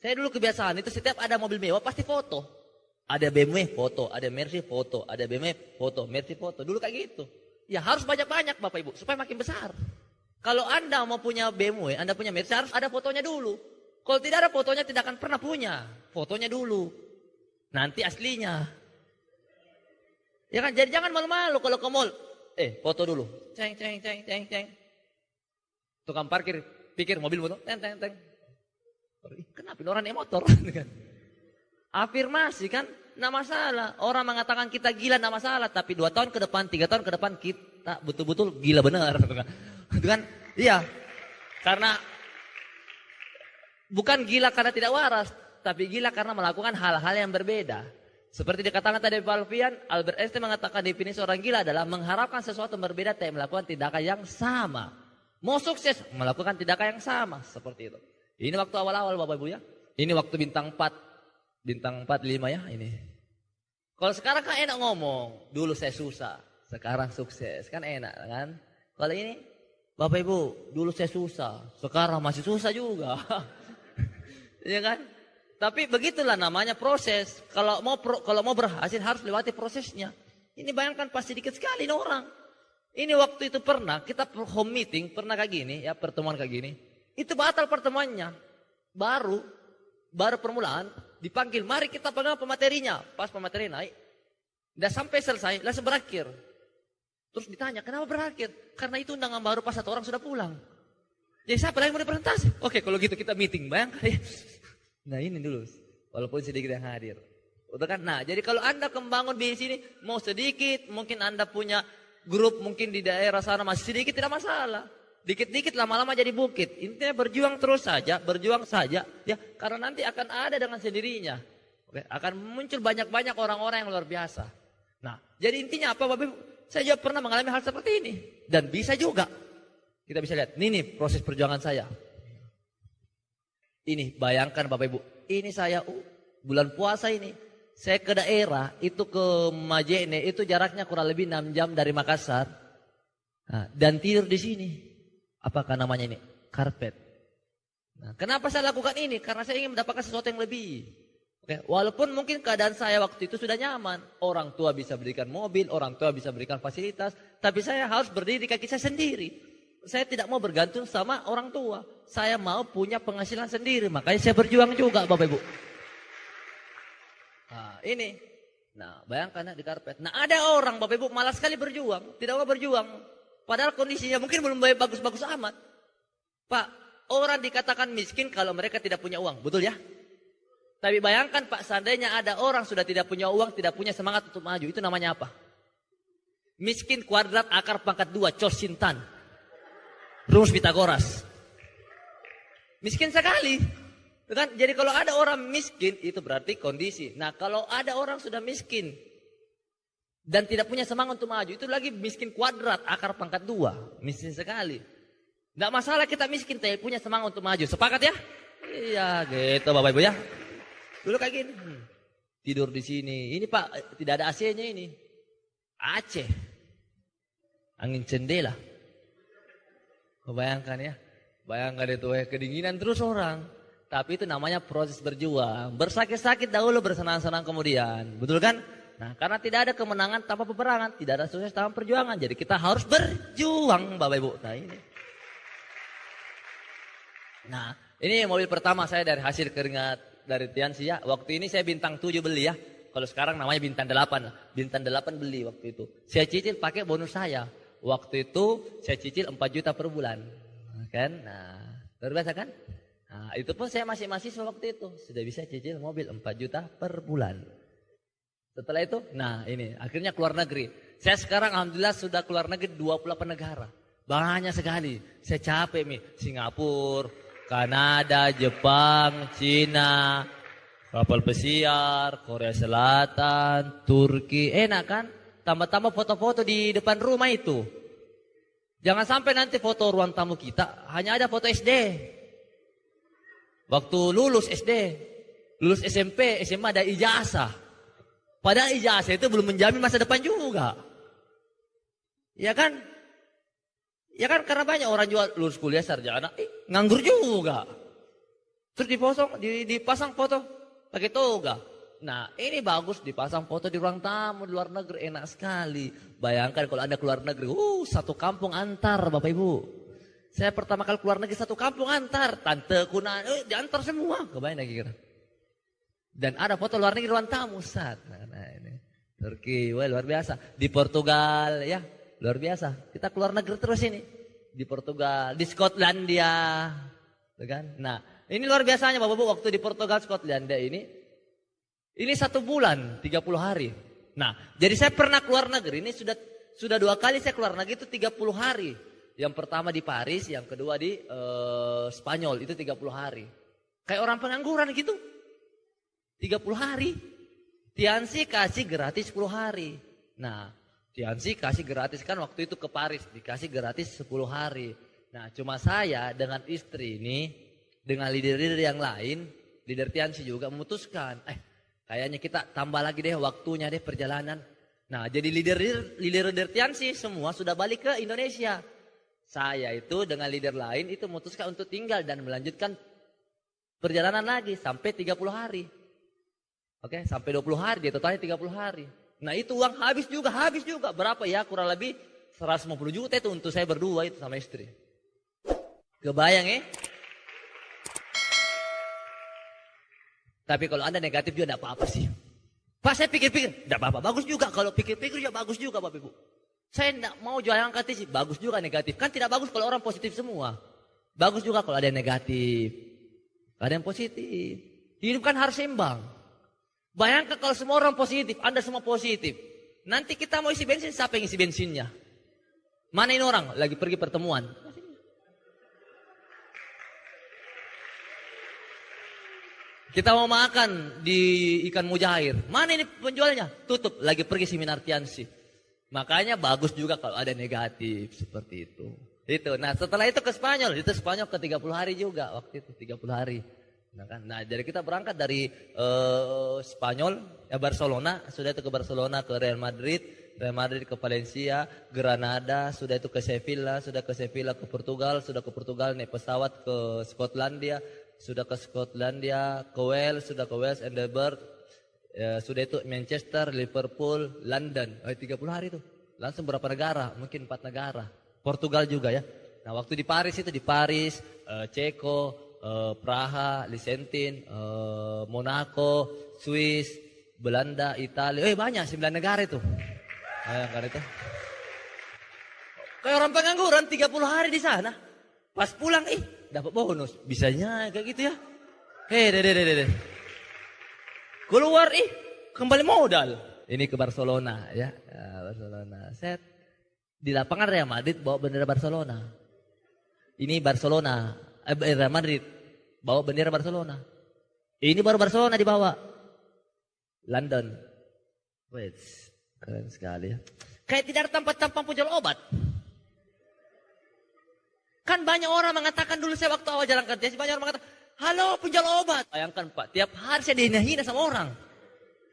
Saya dulu kebiasaan itu setiap ada mobil mewah pasti foto. Ada BMW foto, ada Mercy foto, ada BMW foto, Mercy foto. Dulu kayak gitu. Ya harus banyak-banyak Bapak Ibu supaya makin besar. Kalau Anda mau punya BMW, Anda punya Mercy harus ada fotonya dulu. Kalau tidak ada fotonya tidak akan pernah punya. Fotonya dulu. Nanti aslinya. Ya kan, jadi jangan malu-malu kalau ke mall. Foto dulu. Ceng. Tukang parkir pikir mobil foto. Teng. Kenapa orang naik motor? Afirmasi kan, nggak masalah. Orang mengatakan kita gila nggak masalah, tapi 2 tahun ke depan, 3 tahun ke depan kita betul-betul gila benar, itu kan? Iya, karena bukan gila karena tidak waras, tapi gila karena melakukan hal-hal yang berbeda. Seperti dikatakan tadi Pak Alfian, Albert Einstein mengatakan definisi orang gila adalah mengharapkan sesuatu yang berbeda tapi melakukan tindakan yang sama. Mau sukses melakukan tindakan yang sama, seperti itu. Ini waktu awal-awal Bapak Ibu ya. Ini waktu bintang 4. Bintang 4, 5 ya ini. Kalau sekarang kan enak ngomong. Dulu saya susah, sekarang sukses. Kan enak kan. Kalau ini Bapak Ibu, dulu saya susah, sekarang masih susah juga. Iya kan? Tapi begitulah namanya proses. Kalau mau berhasil harus lewati prosesnya. Ini bayangkan pasti sedikit sekali orang. Ini waktu itu pernah kita home meeting, pernah kayak gini ya, pertemuan kayak gini. Itu batal pertemuannya. Baru permulaan dipanggil, mari kita pegang pematerinya. Pas pemateri naik, udah sampai selesai, langsung berakhir. Terus ditanya, kenapa berakhir? Karena itu undangan baru pas 1 orang sudah pulang. Jadi siapa lagi mau dipresentasi? Oke, kalau gitu kita meeting, bayangkan ya. Nah ini dulu, walaupun sedikit yang hadir. Udah kan? Nah jadi kalau Anda membangun di sini, mau sedikit, mungkin Anda punya grup mungkin di daerah sana masih sedikit, tidak masalah. Dikit-dikit lama-lama jadi bukit. Intinya berjuang terus saja, berjuang saja. Ya, karena nanti akan ada dengan sendirinya. Oke, akan muncul banyak-banyak orang-orang yang luar biasa. Nah, jadi intinya apa Bapak Ibu? Saya juga pernah mengalami hal seperti ini. Dan bisa juga. Kita bisa lihat, ini proses perjuangan saya. Ini, bayangkan Bapak Ibu. Ini saya, bulan puasa ini. Saya ke daerah, itu ke Majene, itu jaraknya kurang lebih 6 jam dari Makassar. Nah, dan tidur di sini. Apakah namanya ini? Karpet. Nah, kenapa saya lakukan ini? Karena saya ingin mendapatkan sesuatu yang lebih. Oke, walaupun mungkin keadaan saya waktu itu sudah nyaman. Orang tua bisa berikan mobil, orang tua bisa berikan fasilitas. Tapi saya harus berdiri di kaki saya sendiri. Saya tidak mau bergantung sama orang tua. Saya mau punya penghasilan sendiri. Makanya saya berjuang juga Bapak Ibu. Nah ini. Nah bayangkan di karpet. Nah ada orang Bapak Ibu malas sekali berjuang. Tidak mau berjuang. Padahal kondisinya mungkin belum bagus-bagus amat. Pak, orang dikatakan miskin kalau mereka tidak punya uang. Betul ya? Tapi bayangkan Pak, seandainya ada orang sudah tidak punya uang, tidak punya semangat untuk maju. Itu namanya apa? Miskin kuadrat akar pangkat 2, Cosintan. Rumus Pitagoras. Miskin sekali. Kan? Jadi kalau ada orang miskin, itu berarti kondisi. Nah kalau ada orang sudah miskin, dan tidak punya semangat untuk maju, itu lagi miskin kuadrat, akar pangkat 2. Miskin sekali. Tidak masalah kita miskin, tapi punya semangat untuk maju. Sepakat ya? Iya gitu Bapak Ibu ya. Dulu kayak gini. Tidur di sini. Ini Pak, tidak ada AC-nya ini. Aceh. Angin jendela. Bayangkan ya. Bayangkan itu kedinginan terus orang. Tapi itu namanya proses berjuang. Bersakit-sakit dahulu, bersenang-senang kemudian. Betul kan? Nah, karena tidak ada kemenangan tanpa peperangan, tidak ada sukses tanpa perjuangan. Jadi kita harus berjuang, Bapak Ibu. Nah, ini. Nah, ini mobil pertama saya dari hasil keringat dari Tiansi ya. Waktu ini saya bintang 7 beli ya. Kalau sekarang namanya bintang 8. Bintang 8 beli waktu itu. Saya cicil pakai bonus saya. Waktu itu saya cicil 4 juta per bulan. Kan? Nah, luar biasa kan? Nah, itu pun saya masih mahasiswa waktu itu. Sudah bisa cicil mobil 4 juta per bulan. Setelah itu, nah ini akhirnya keluar negeri. Saya sekarang alhamdulillah sudah keluar negeri 28 negara. Banyak sekali. Saya capek nih. Singapura, Kanada, Jepang, Cina, kapal pesiar, Korea Selatan, Turki. Enak kan? Tambah-tambah foto-foto di depan rumah itu. Jangan sampai nanti foto ruang tamu kita hanya ada foto SD. Waktu lulus SD, lulus SMP, SMA ada ijazah. Padahal ijazah itu belum menjamin masa depan juga. Ya kan? Ya kan karena banyak orang juga lulus kuliah sarjana, nganggur juga. Terus dipasang foto pakai toga. Nah ini bagus dipasang foto di ruang tamu di luar negeri, enak sekali. Bayangkan kalau Anda keluar negeri, satu kampung antar Bapak Ibu. Saya pertama kali keluar negeri satu kampung antar, tante kuna, diantar semua. Kebayang lagi kira. Dan ada foto luar negeri ruang tamu, Nah ini Turki, wah luar biasa. Di Portugal ya, luar biasa. Kita keluar negeri terus ini. Di Portugal, di Skotlandia, kan? Nah ini luar biasanya Bapak Ibu waktu di Portugal, Skotlandia ini 1 bulan, 30 hari. Nah, jadi saya pernah keluar negeri, ini sudah 2 kali saya keluar negeri itu 30 hari. Yang pertama di Paris, yang kedua di Spanyol, itu 30 hari. Kayak orang pengangguran gitu. 30 hari. Tiansi kasih gratis 10 hari. Nah, Tiansi kasih gratis kan waktu itu ke Paris, dikasih gratis 10 hari. Nah, cuma saya dengan istri ini, dengan leader-leader yang lain, leader Tiansi juga memutuskan, kayaknya kita tambah lagi deh waktunya deh perjalanan. Nah jadi leader Tiansi semua sudah balik ke Indonesia. Saya itu dengan leader lain itu memutuskan untuk tinggal dan melanjutkan perjalanan lagi sampai 30 hari. Oke, sampai 20 hari dia totalnya 30 hari. Nah itu uang habis juga. Berapa ya? Kurang lebih 150 juta itu untuk saya berdua itu sama istri. Kebayang ya? Tapi kalau Anda negatif juga tidak apa-apa sih. Pak saya pikir-pikir, tidak apa-apa. Bagus juga kalau pikir-pikir ya bagus juga Bapak Ibu. Saya tidak mau jual yang negatif sih. Bagus juga negatif. Kan tidak bagus kalau orang positif semua. Bagus juga kalau ada yang negatif. Ada yang positif. Hidup kan harus seimbang. Bayangkan kalau semua orang positif, Anda semua positif. Nanti kita mau isi bensin, siapa yang isi bensinnya? Mana ini orang? Lagi pergi pertemuan. Kita mau makan di ikan mujair. Mana ini penjualnya? Tutup. Lagi pergi seminar Tiansi. Makanya bagus juga kalau ada negatif seperti itu. Itu. Nah setelah itu ke Spanyol. Itu Spanyol ke 30 hari juga. Waktu itu 30 hari. Nah jadi kita berangkat dari Spanyol. Barcelona. Sudah itu ke Barcelona, ke Real Madrid. Real Madrid ke Valencia. Granada. Sudah itu ke Sevilla. Sudah ke Sevilla ke Portugal. Sudah ke Portugal naik pesawat ke Skotlandia. Sudah ke Skotlandia, ke Wales, sudah ke Wales, Edinburgh, sudah itu Manchester, Liverpool, London. 30 hari itu. Langsung berapa negara? Mungkin 4 negara. Portugal juga ya. Nah waktu di Paris itu, di Paris, Ceko, Praha, Liechtenstein, Monaco, Swiss, Belanda, Italia. Banyak, 9 negara itu. Negara itu. Kayak orang pengangguran 30 hari di sana. Pas pulang, dapat bonus. Bisanya kayak gitu ya. Deh. Keluar, kembali modal. Ini ke Barcelona ya. Barcelona. Set. Di lapangan Real Madrid bawa bendera Barcelona. Ini Barcelona. Real Madrid bawa bendera Barcelona. Ini baru Barcelona dibawa. London. Wait, keren sekali ya. Kayak tidak ada tempat-tempat penjual obat. Kan banyak orang mengatakan dulu saya waktu awal jalan kerja, banyak orang mengatakan, halo penjual obat. Bayangkan Pak, tiap hari saya dihina sama orang.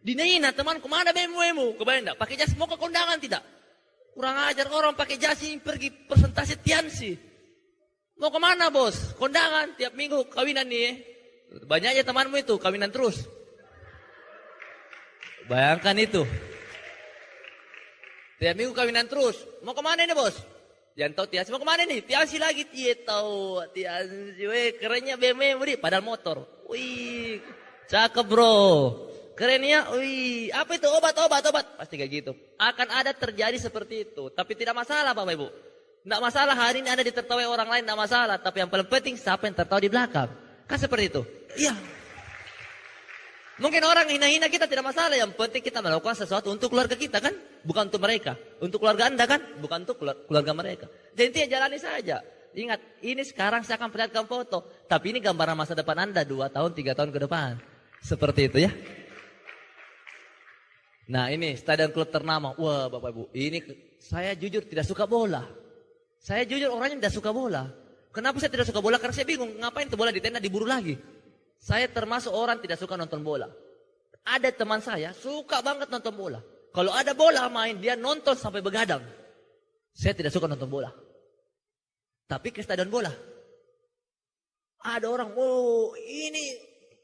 Dihina teman, kemana BMW-mu? Kebayang enggak? Pakai jas mau ke kondangan tidak? Kurang ajar orang pakai jas ini pergi presentasi Tiansi. Mau kemana bos? Kondangan, tiap minggu kawinan nih. Banyaknya temanmu itu, kawinan terus. Bayangkan itu. Tiap minggu kawinan terus. Mau kemana ini bos? Yang tahu Tiansi mau kemana nih? Tiansi lagi, tahu Tiansi, kerennya BMW, padahal motor. Wih, cakep bro, kerennya, wih, apa itu obat, pasti kayak gitu. Akan ada terjadi seperti itu, tapi tidak masalah Bapak Ibu. Tidak masalah hari ini Anda ditertawai orang lain, tidak masalah. Tapi yang paling penting siapa yang tertawa di belakang, kan seperti itu. Iya. Mungkin orang hina-hina kita tidak masalah, yang penting kita melakukan sesuatu untuk keluarga kita kan, bukan untuk mereka. Untuk keluarga Anda kan, bukan untuk keluarga mereka. Jadi intinya jalani saja. Ingat, ini sekarang saya akan perlihatkan foto, tapi ini gambaran masa depan Anda 2 tahun, 3 tahun ke depan. Seperti itu ya. Nah ini stadion klub ternama. Wah Bapak Ibu, ini saya jujur tidak suka bola. Saya jujur orangnya tidak suka bola. Kenapa saya tidak suka bola? Karena saya bingung, ngapain tuh bola di tenda diburu lagi. Saya termasuk orang tidak suka nonton bola. Ada teman saya suka banget nonton bola. Kalau ada bola main, dia nonton sampai begadang. Saya tidak suka nonton bola. Tapi ke stadion bola. Ada orang, oh ini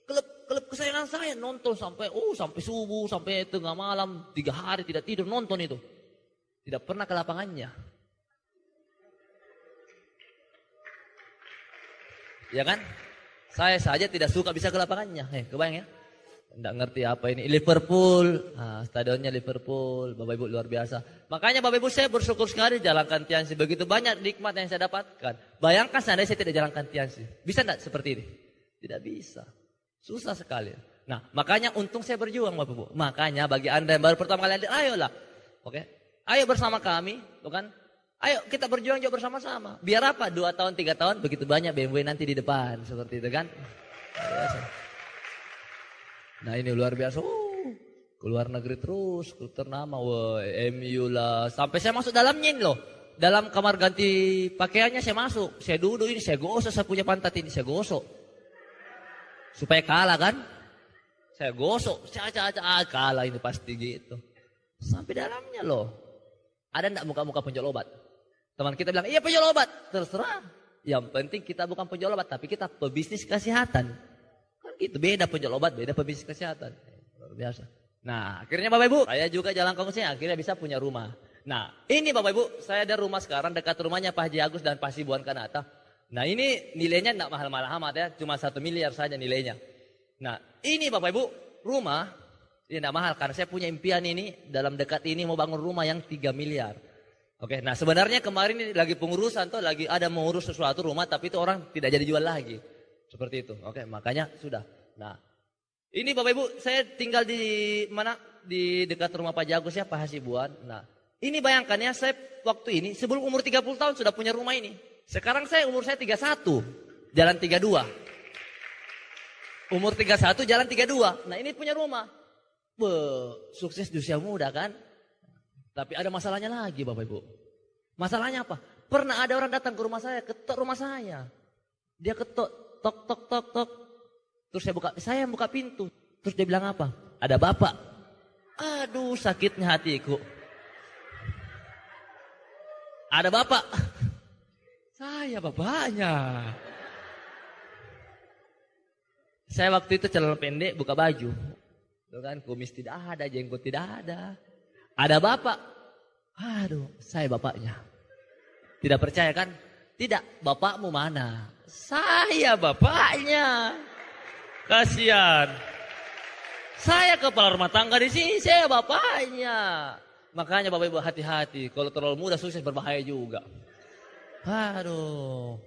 klub kesayangan saya, nonton sampai subuh, sampai tengah malam, 3 hari tidak tidur nonton itu. Tidak pernah ke lapangannya. Ya kan? Saya saja tidak suka bisa ke lapangannya. Kebayang ya? Tidak ngerti apa ini. Liverpool, stadionnya Liverpool, Bapak Ibu luar biasa. Makanya Bapak Ibu saya bersyukur sekali jalankan Tiansi. Begitu banyak nikmat yang saya dapatkan. Bayangkan seandainya saya tidak jalankan Tiansi. Bisa tidak seperti ini? Tidak bisa. Susah sekali. Nah, makanya untung saya berjuang Bapak Ibu. Makanya bagi Anda yang baru pertama kali hadir, ayolah. Oke? Ayo bersama kami, bukan? Ayo kita berjuang juga bersama-sama. Biar apa? 2 tahun, 3 tahun, begitu banyak BMW nanti di depan. Seperti itu kan. Nah ini luar biasa. Keluar negeri terus, klub ternama. MU lah. Sampai saya masuk dalamnya ini loh. Dalam kamar ganti pakaiannya saya masuk. Saya duduk ini, saya gosok, saya punya pantat ini, saya gosok. Supaya kalah kan. Saya gosok, kalah ini pasti gitu. Sampai dalamnya loh. Ada enggak muka-muka penjual obat? Teman kita bilang, iya penjual obat. Terserah. Yang penting kita bukan penjual obat, tapi kita pebisnis kesehatan. Kan gitu, beda penjual obat, beda pebisnis kesehatan. Luar biasa. Nah, akhirnya Bapak Ibu, saya juga jalan kongsi, akhirnya bisa punya rumah. Nah, ini Bapak Ibu, saya ada rumah sekarang dekat rumahnya Pak Haji Agus dan Pak Sibuan Kanata. Nah, ini nilainya enggak mahal-mahal amat ya, cuma 1 miliar saja nilainya. Nah, ini Bapak Ibu, rumah, ini enggak mahal karena saya punya impian ini, dalam dekat ini mau bangun rumah yang 3 miliar. Oke, nah sebenarnya kemarin ini lagi pengurusan tuh, lagi ada mengurus sesuatu rumah, tapi itu orang tidak jadi jual lagi. Seperti itu. Oke, makanya sudah. Nah, ini Bapak Ibu, saya tinggal di mana? Di dekat rumah Pak Jagus ya, Pak Hasibuan. Nah, ini bayangkan ya, saya waktu ini sebelum umur 30 tahun sudah punya rumah ini. Sekarang umur saya 31, jalan 32. Umur 31, jalan 32. Nah, ini punya rumah. Sukses di usia muda kan? Tapi ada masalahnya lagi Bapak Ibu. Masalahnya apa? Pernah ada orang datang ke rumah saya, ketok rumah saya. Dia ketok, tok tok tok tok. Terus saya buka pintu. Terus dia bilang apa? Ada bapak. Aduh, sakitnya hatiku. Ada bapak. Saya bapaknya. Saya waktu itu celana pendek, buka baju. Tuh kan, kumis tidak ada, jenggot tidak ada. Ada bapak. Aduh, saya bapaknya. Tidak percaya kan? Tidak, bapakmu mana? Saya bapaknya. Kasihan. Saya kepala rumah tangga di sini, saya bapaknya. Makanya Bapak Ibu hati-hati, kalau terlalu muda sukses berbahaya juga. Aduh.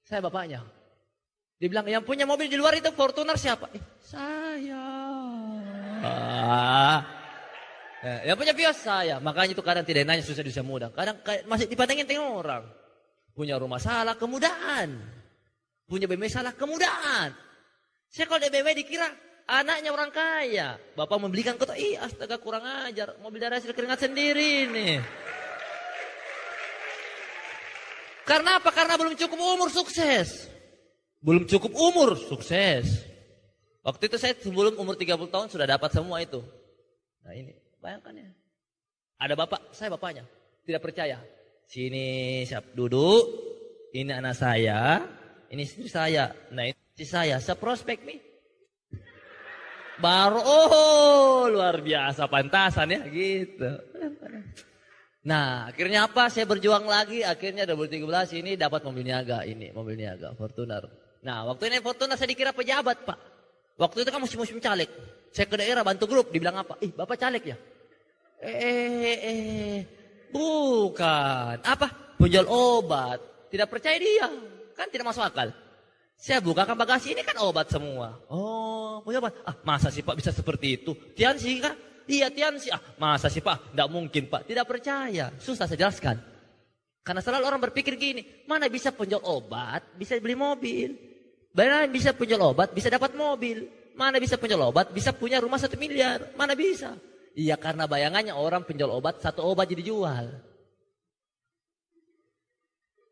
Saya bapaknya. Dia bilang, yang punya mobil di luar itu Fortuner siapa? Saya. Yang punya Vios saya. Makanya itu kadang tidak nanya susah di usia muda. Kadang masih dipandangin tengok orang. Punya rumah salah kemudahan. Punya BMW salah kemudahan. Saya kalau di BMW dikira anaknya orang kaya. Bapak membelikan kota, astaga kurang ajar. Mobil dari hasil keringat sendiri nih. Karena apa? Karena belum cukup umur sukses. Belum cukup umur sukses. Waktu itu saya sebelum umur 30 tahun sudah dapat semua itu. Nah ini, bayangkan ya. Ada bapak, saya bapaknya. Tidak percaya. Sini siap duduk. Ini anak saya. Ini istri saya. Nah ini istri saya. Seprospek nih. Baru, luar biasa. Pantasan ya, gitu. Nah akhirnya apa? Saya berjuang lagi. Akhirnya 2013 ini dapat mobil niaga. Ini mobil niaga, Fortuner. Nah waktu ini Fortuner saya dikira pejabat Pak. Waktu itu kan musim-musim caleg. Saya ke daerah bantu grup, dibilang apa? Bapak caleg ya? Bukan. Apa? Penjual obat. Tidak percaya dia. Kan tidak masuk akal. Saya bukakan bagasi, ini kan obat semua. Oh, penjual obat. Masa sih Pak bisa seperti itu? Tiansi kan? Iya Tiansi. Masa sih Pak? Tidak mungkin Pak. Tidak percaya. Susah saya jelaskan. Karena selalu orang berpikir gini. Mana bisa penjual obat, bisa beli mobil. Mana bisa penjual obat, bisa dapat mobil. Mana bisa penjual obat, bisa punya rumah 1 miliar. Mana bisa? Iya karena bayangannya orang penjual obat, 1 obat jadi jual.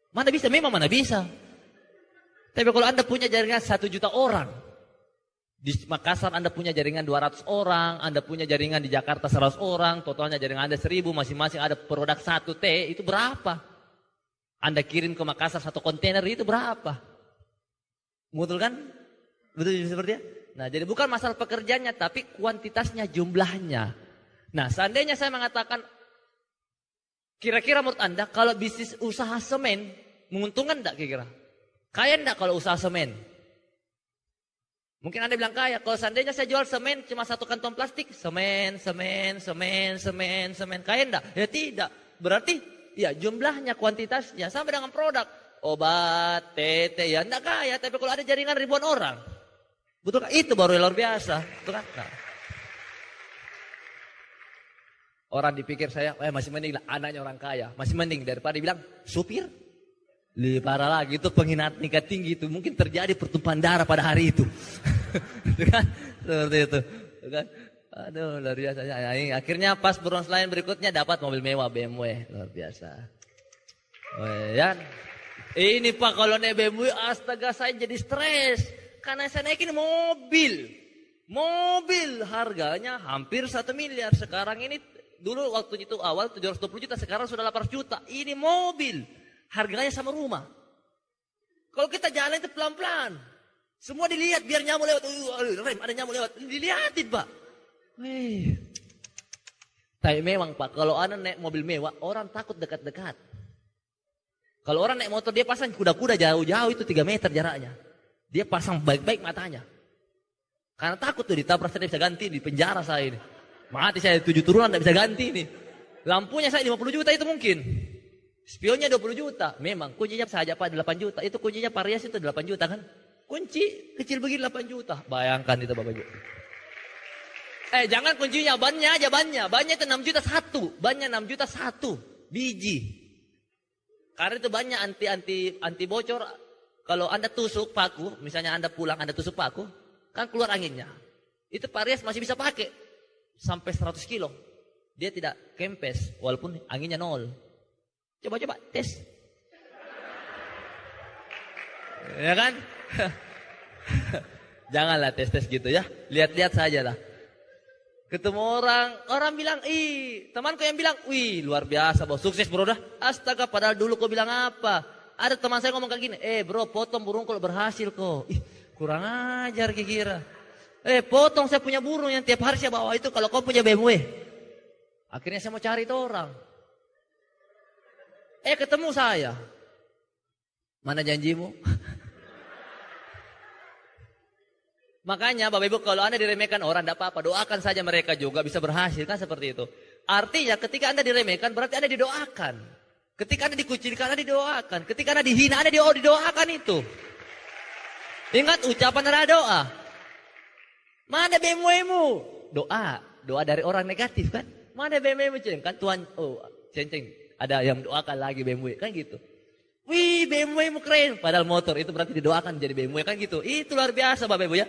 Mana bisa? Memang mana bisa. Tapi kalau Anda punya jaringan 1 juta orang, di Makassar Anda punya jaringan 200 orang, Anda punya jaringan di Jakarta 100 orang, totalnya jaringan Anda 1000, masing-masing ada produk 1 T, itu berapa? Anda kirim ke Makassar 1 kontainer, itu berapa? Betul kan? Betul seperti itu? Nah, jadi bukan masalah pekerjaannya, tapi kuantitasnya, jumlahnya. Nah, seandainya saya mengatakan, kira-kira menurut Anda, kalau bisnis usaha semen, menguntungkan enggak kira-kira? Kaya enggak kalau usaha semen? Mungkin Anda bilang kaya. Kalau seandainya saya jual semen cuma 1 kantong plastik. Semen. Kaya enggak? Ya tidak. Berarti ya jumlahnya, kuantitasnya sama dengan produk. Obat, tete, ya enggak kaya. Tapi kalau ada jaringan ribuan orang. Betul kan? Itu baru luar biasa. Betul kan? Nah. Orang dipikir saya, masih mending lah anaknya orang kaya. Masih mending daripada dibilang supir. Lebih parah lagi, itu penghinaan tingkat tinggi itu. Mungkin terjadi pertumpahan darah pada hari itu. Itu kan? Seperti itu. Itu kan? Aduh, luar biasa. Ya, akhirnya pas bronze line berikutnya dapat mobil mewah BMW. Luar biasa. Ya. Ini Pak, kalau naik BMW, astaga saya jadi stres. Karena saya naikin mobil. Mobil harganya hampir 1 miliar. Sekarang ini, dulu waktu itu awal 720 juta, sekarang sudah 800 juta. Ini mobil. Harganya sama rumah. Kalau kita jalan itu pelan-pelan. Semua dilihat biar nyamuk lewat. Rem, ada nyamuk lewat. Dilihatin Pak. Tapi memang Pak, kalau Anda naik mobil mewah, orang takut dekat-dekat. Kalau orang naik motor, dia pasang kuda-kuda jauh-jauh itu 3 meter jaraknya. Dia pasang baik-baik matanya. Karena takut tuh ditabrak, saya bisa ganti, di penjara saya ini. Mati saya 7 turunan tidak bisa ganti ini. Lampunya saya 50 juta itu mungkin. Spionnya 20 juta. Memang kuncinya saja Pak 8 juta. Itu kuncinya Parias itu 8 juta kan. Kunci kecil begini 8 juta. Bayangkan itu Bapak Ibu. Jangan kuncinya, bannya aja bannya. Bannya itu 6 juta 1. Bannya 6 juta 1 biji. Karena itu banyak anti bocor. Kalau Anda tusuk paku, misalnya Anda pulang Anda tusuk paku, kan keluar anginnya. Itu Parias masih bisa pakai sampai 100 kilo. Dia tidak kempes walaupun anginnya 0. Coba tes. Ya kan? Janganlah tes gitu ya. Lihat-lihat saja lah. Ketemu orang bilang, temanku yang bilang, luar biasa bro, sukses bro dah. Astaga, padahal dulu kau bilang apa? Ada teman saya ngomong kayak gini, bro potong burung kalau berhasil kok. Kurang ajar kira-kira. Potong saya punya burung yang tiap hari saya bawa itu kalau kau punya BMW. Akhirnya saya mau cari itu orang. Ketemu saya. Mana janjimu? Makanya Bapak Ibu, kalau Anda diremehkan orang tidak apa-apa, doakan saja mereka juga bisa berhasil kan seperti itu. Artinya ketika Anda diremehkan berarti Anda didoakan. Ketika Anda dikucilkan Anda didoakan. Ketika Anda dihina Anda didoakan itu. Ingat ucapan adalah doa. Mana BMW-mu? Doa dari orang negatif kan? Mana BMW-mu ceng? Kan Tuhan, ceng. Ada yang doakan lagi BMW, kan gitu. Wih, BMW-mu keren. Padahal motor, itu berarti didoakan jadi BMW, kan gitu. Itu luar biasa Bapak Ibu ya.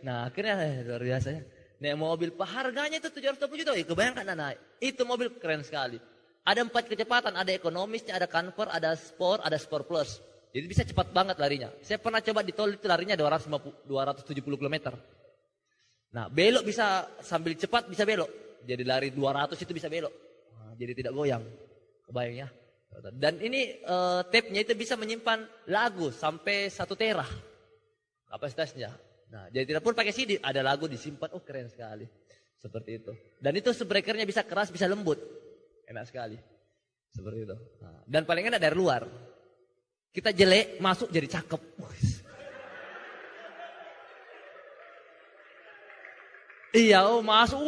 Nah akhirnya luar biasa ya. Naik mobil, harganya itu 720 juta. Kebayangkan naik. Itu mobil keren sekali. Ada 4 kecepatan, ada ekonomisnya, ada comfort, ada sport plus. Jadi bisa cepat banget larinya. Saya pernah coba di tol itu larinya 270 km. Nah belok bisa sambil cepat bisa belok. Jadi lari 200 itu bisa belok. Nah, jadi tidak goyang. Kebayang ya. Dan ini tape-nya itu bisa menyimpan lagu sampai 1 tera kapasitasnya. Nah, jadi tidak pun pakai CD, ada lagu disimpan. Keren sekali. Seperti itu. Dan itu breakernya bisa keras, bisa lembut. Enak sekali. Seperti itu. Nah, dan paling enak dari luar. Kita jelek, masuk jadi cakep. Iya, masuk.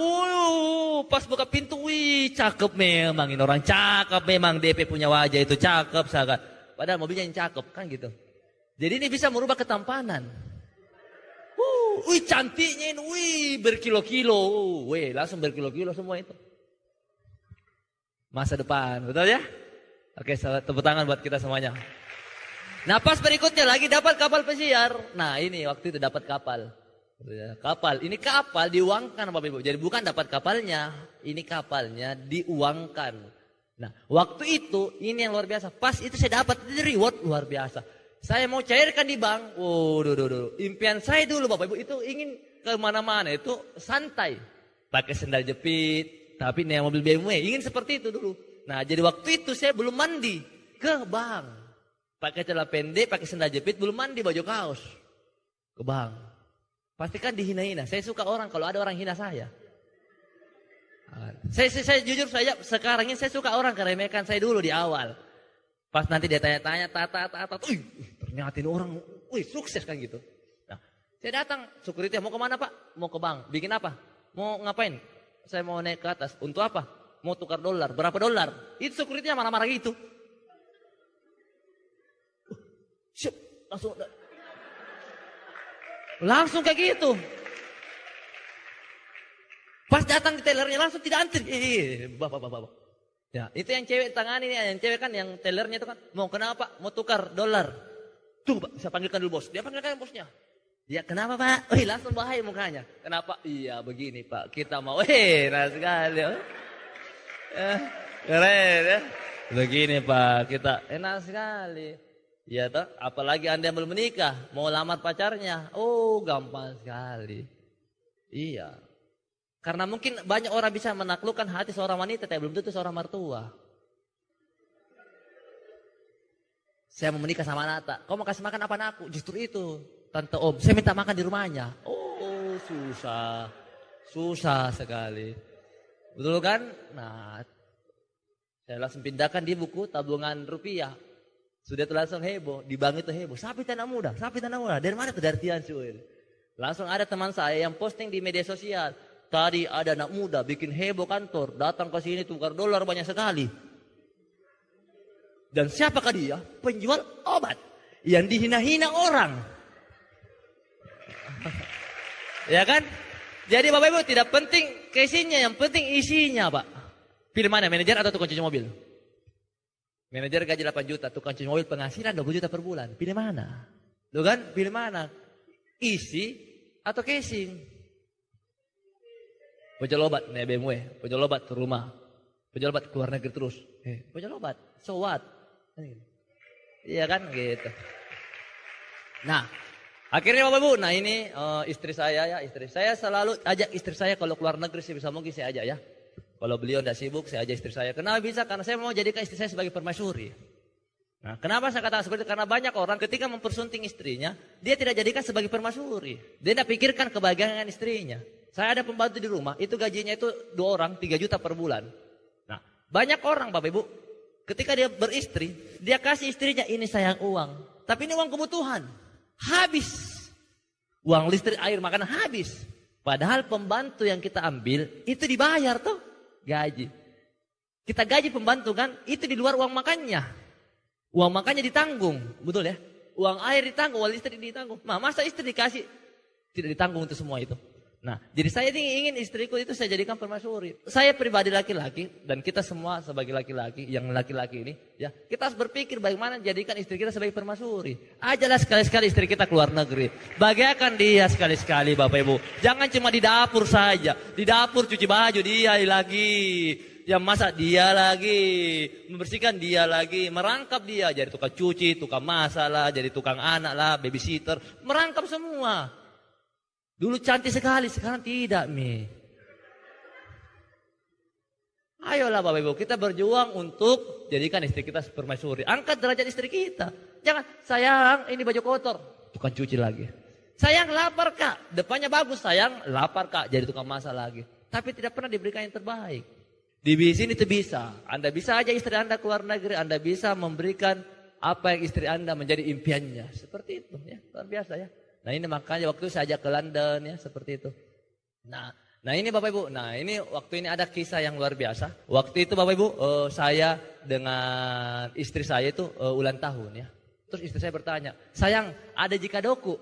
Pas buka pintu, cakep memang. Ini orang cakep memang. DP punya wajah itu cakep sangat. Padahal mobilnya yang cakep, kan gitu. Jadi ini bisa merubah ketampanan. Cantiknya ini, berkilo-kilo. Langsung berkilo-kilo semua itu. Masa depan, betul ya? Oke, tepuk tangan buat kita semuanya. Nah, pas berikutnya lagi dapat kapal pesiar. Nah, ini waktu itu dapat kapal. Ini kapal diuangkan Bapak Ibu. Jadi bukan dapat kapalnya, ini kapalnya diuangkan. Nah, waktu itu ini yang luar biasa. Pas itu saya dapat reward luar biasa. Saya mau cairkan di bank. Impian saya dulu Bapak Ibu itu ingin kemana-mana itu santai. Pakai sendal jepit, tapi naik mobil BMW. Ingin seperti itu dulu. Nah, jadi waktu itu saya belum mandi ke bank. Pakai celana pendek, pakai sendal jepit, belum mandi baju kaos. Ke bank. Pastikan dihina-hina. Saya suka orang kalau ada orang hina saya. Saya jujur saja sekarang ini saya suka orang keremehkan saya dulu di awal. Pas nanti dia tanya-tanya, ternyata ini orang, sukses kan gitu. Nah, saya datang, security, mau kemana Pak? Mau ke bank. Bikin apa? Mau ngapain? Saya mau naik ke atas. Untuk apa? Mau tukar dolar. Berapa dolar? Itu security marah-marah gitu. Siap, langsung kayak gitu. Pas datang di tellernya langsung tidak antri. Bapak. Ya, itu yang cewek tangani nih, yang cewek kan yang tellernya itu kan mau kenapa? Mau tukar dolar. Tuh Pak, saya panggilkan dulu bos. Dia panggilkan bosnya. Ya kenapa Pak? Langsung bahaya mukanya. Kenapa? Iya begini Pak, kita mau. Nah sekali. Keren ya. Begini Pak, kita enak sekali. Ya toh, apalagi Anda yang belum menikah, mau lamar pacarnya. Oh, gampang sekali. Iya. Karena mungkin banyak orang bisa menaklukkan hati seorang wanita, tapi belum tentu seorang mertua. Saya mau menikah sama Nata. Kau mau kasih makan apa anakku? Justru itu, Tante Om. Saya minta makan di rumahnya. Oh, susah. Susah sekali. Betul kan? Nah, saya langsung pindahkan di buku tabungan rupiah. Sudah itu langsung heboh. Di bank itu heboh. Sapi tanah muda. Dari mana tuh? Dari Tianjin. Langsung ada teman saya yang posting di media sosial. Tadi ada anak muda bikin heboh kantor. Datang ke sini tukar dolar banyak sekali. Dan siapakah dia? Penjual obat. Yang dihina-hina orang. Ya kan? Jadi Bapak Ibu tidak penting casingnya. Yang penting isinya Pak. Pilih mana? Manajer atau tukang cuci mobil? Manajer gaji 8 juta. Tukang cuci mobil penghasilan 20 juta per bulan. Pilih mana? Tuh kan? Pilih mana? Isi atau casing? Penjual obat naik BMW, penjual obat ke rumah, penjual obat ke luar negeri terus. Penjual obat, so what? Iya kan gitu. Nah, akhirnya Bapak Ibu, nah ini istri saya ya, istri saya selalu ajak istri saya kalau keluar negeri sebisa mungkin saya ajak ya. Kalau beliau tidak sibuk, saya ajak istri saya. Kenapa bisa? Karena saya mau jadikan istri saya sebagai permaisuri. Nah, kenapa saya katakan seperti itu? Karena banyak orang ketika mempersunting istrinya, dia tidak jadikan sebagai permaisuri. Dia tidak pikirkan kebahagiaan istrinya. Saya ada pembantu di rumah, itu gajinya itu 2 orang, 3 juta per bulan. Nah, banyak orang Bapak Ibu, ketika dia beristri, dia kasih istrinya ini sayang uang. Tapi ini uang kebutuhan, habis. Uang listrik, air, makanan habis. Padahal pembantu yang kita ambil, itu dibayar tuh, gaji. Kita gaji pembantu kan, itu di luar uang makannya. Uang makannya ditanggung, betul ya? Uang air ditanggung, uang listrik ditanggung. Nah, masa istri dikasih, tidak ditanggung untuk semua itu. Nah, jadi saya ingin istriku itu saya jadikan permaisuri. Saya pribadi laki-laki dan kita semua sebagai laki-laki, yang laki-laki ini, ya kita harus berpikir bagaimana jadikan istri kita sebagai permaisuri. Ajalah sekali-sekali istri kita keluar negeri. Bahagiakan dia sekali-sekali Bapak Ibu. Jangan cuma di dapur saja. Di dapur cuci baju dia lagi. Yang masak dia lagi. Membersihkan dia lagi. Merangkap dia. Jadi tukang cuci, tukang masak lah, jadi tukang anak lah, babysitter. Merangkap semua. Dulu cantik sekali, sekarang tidak, Mi. Ayolah Bapak Ibu, kita berjuang untuk jadikan istri kita permaisuri. Angkat derajat istri kita. Jangan, sayang ini baju kotor, tukang cuci lagi. Sayang lapar Kak, depannya bagus, sayang lapar Kak, jadi tukang masak lagi. Tapi tidak pernah diberikan yang terbaik. Di sini itu bisa. Anda bisa aja istri Anda keluar negeri, Anda bisa memberikan apa yang istri Anda menjadi impiannya. Seperti itu ya, luar biasa ya. Nah ini makanya waktu saya ajak ke London ya seperti itu. Nah ini Bapak Ibu, nah ini waktu ini ada kisah yang luar biasa. Waktu itu Bapak Ibu saya dengan istri saya itu ulang tahun ya. Terus istri saya bertanya, sayang ada jika kadoku?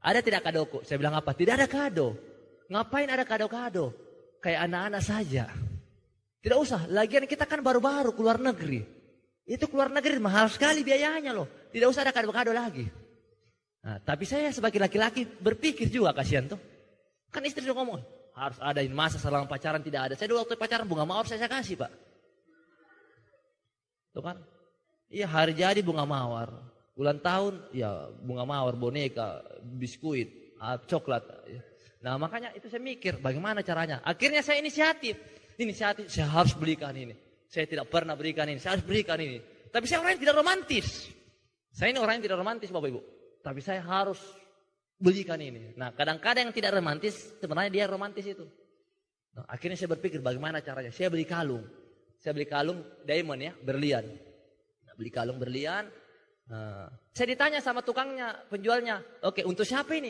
Ada tidak kadoku? Saya bilang apa? Tidak ada kado. Ngapain ada kado-kado? Kayak anak-anak saja. Tidak usah, lagian kita kan baru-baru keluar negeri. Itu keluar negeri mahal sekali biayanya loh. Tidak usah ada kado-kado lagi. Nah, tapi saya sebagai laki-laki berpikir juga kasihan tuh. Kan istri udah ngomong, harus ada masa selama pacaran tidak ada. Saya dulu waktu pacaran bunga mawar saya kasih Pak. Tuh kan? Iya, hari jadi bunga mawar. Ulang tahun, ya bunga mawar, boneka, biskuit, coklat. Nah makanya itu saya mikir bagaimana caranya. Akhirnya saya inisiatif, saya harus belikan ini. Saya tidak pernah berikan ini, saya harus berikan ini. Tapi saya orang yang tidak romantis. Saya ini orang yang tidak romantis Bapak Ibu. Tapi saya harus belikan ini. Nah kadang-kadang yang tidak romantis, sebenarnya dia romantis itu. Nah, akhirnya saya berpikir bagaimana caranya. Saya beli kalung. Saya beli kalung diamond ya, berlian. Nah, beli kalung berlian. Saya ditanya sama tukangnya, penjualnya. Oke, untuk siapa ini?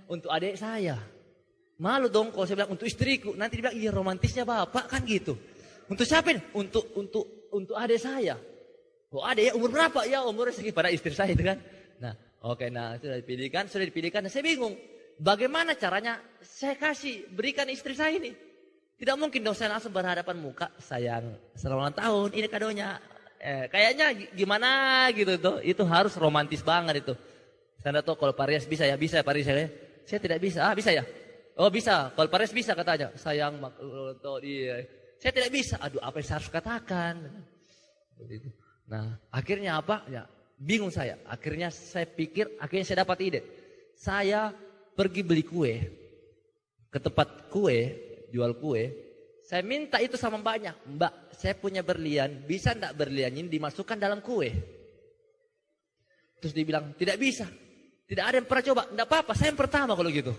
Untuk adik saya. Malu dong kalau saya bilang untuk istriku. Nanti dia bilang, iya romantisnya bapak kan gitu. Untuk siapa ini? Untuk adik saya. Oh adik ya umur berapa? Ya umurnya segini pada istri saya itu kan. Nah oke, nah sudah dipilihkan. Nah, saya bingung. Bagaimana caranya saya berikan istri saya ini? Tidak mungkin dong saya langsung berhadapan muka. Sayang, selamat ulang tahun, ini kadonya. Kayaknya gimana gitu tuh. Itu harus romantis banget itu. Saya tahu kalau Paris bisa ya, bisa Paris ya. Saya tidak bisa. Bisa ya? Oh bisa, kalau Paris bisa katanya. Sayang, iya. Saya tidak bisa. Aduh, apa yang saya harus katakan? Nah, akhirnya apa? Ya, bingung saya. Akhirnya saya pikir, akhirnya saya dapat ide. Saya pergi beli kue ke tempat kue, jual kue. Saya minta itu sama mbaknya. Mbak, saya punya berlian, bisa enggak berlian ini dimasukkan dalam kue? Terus dia bilang, tidak bisa. Tidak ada yang pernah coba. Enggak apa-apa, saya yang pertama kalau gitu.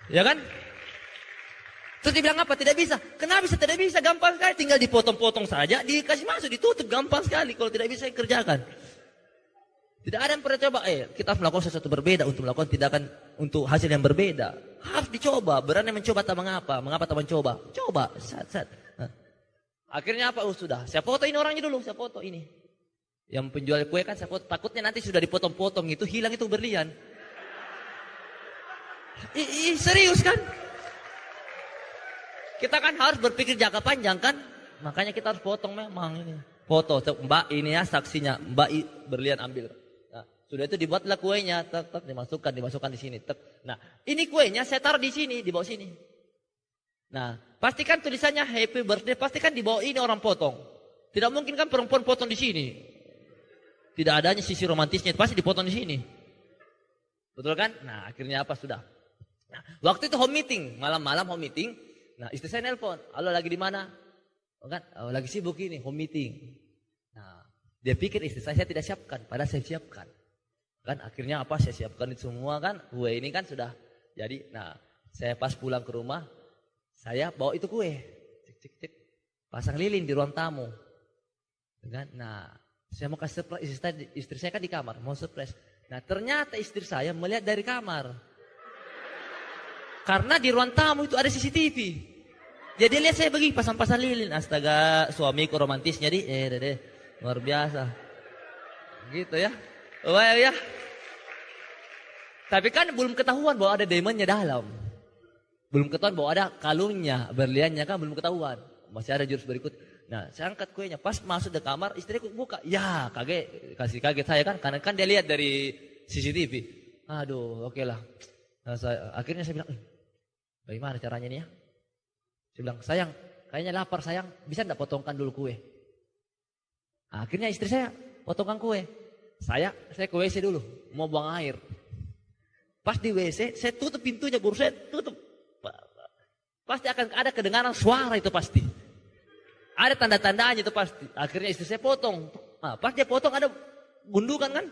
Ya kan? Terus dia bilang apa? Tidak bisa. Kenapa bisa tidak bisa? Gampang sekali. Tinggal dipotong-potong saja, dikasih masuk, ditutup. Gampang sekali. Kalau tidak bisa, saya kerjakan. Tidak ada yang pernah coba. Kita harus melakukan sesuatu berbeda untuk melakukan tindakan untuk hasil yang berbeda. Harus dicoba. Berani mencoba tak mengapa. Mengapa tak mencoba? Coba. Nah. Akhirnya apa? Sudah. Saya foto ini orangnya dulu. Saya foto ini. Yang penjual kue kan saya foto. Takutnya nanti sudah dipotong-potong itu hilang itu berlian. Serius kan? Kita kan harus berpikir jangka panjang kan? Makanya kita harus potong memang ini. Foto. Mbak ini ya saksinya. Mbak berlian ambil. Nah, sudah itu dibuatlah kuenya, dimasukkan di sini. Nah, ini kuenya saya taruh di sini, di bawah sini. Nah, pastikan tulisannya happy birthday, pastikan di bawah ini orang potong. Tidak mungkin kan perempuan potong di sini. Tidak adanya sisi romantisnya, pasti dipotong di sini. Betul kan? Nah, akhirnya apa sudah. Nah, waktu itu home meeting, malam-malam home meeting. Nah, istri saya nelpon, "Halo, lagi di mana?" Oh, kan, lagi sibuk ini, home meeting. Nah, dia pikir istri saya tidak siapkan, padahal saya siapkan. Kan akhirnya apa? Saya siapkan itu semua kan. Kue ini kan sudah jadi. Nah, saya pas pulang ke rumah, saya bawa itu kue. Cek. Pasang lilin di ruang tamu. Kan? Nah, saya mau kasih surprise istri saya kan di kamar, mau surprise. Nah, ternyata istri saya melihat dari kamar. Karena di ruang tamu itu ada CCTV. Jadi lihat saya pergi pasang-pasang lilin. Astaga, suamiku romantis jadi luar biasa. Gitu ya. Wah ya. Tapi kan belum ketahuan bahwa ada diamondnya dalam. Belum ketahuan bahwa ada kalungnya, berliannya kan belum ketahuan. Masih ada jurus berikut. Nah, saya angkat kuenya. Pas masuk ke kamar, istriku buka. Ya, kaget saya kan. Karena kan dia lihat dari CCTV. Aduh, oke lah. Nah, akhirnya saya bilang, bagaimana caranya nih ya? Saya bilang, sayang, kayaknya lapar sayang. Bisa enggak potongkan dulu kue? Nah, akhirnya istri saya potongkan kue. Saya ke WC dulu, mau buang air. Pas di WC, saya tutup pintunya, baru saya tutup. Pasti akan ada kedengaran suara itu pasti. Ada tanda-tandanya itu pasti. Akhirnya istri saya potong. Nah, pas dia potong ada gundukan kan.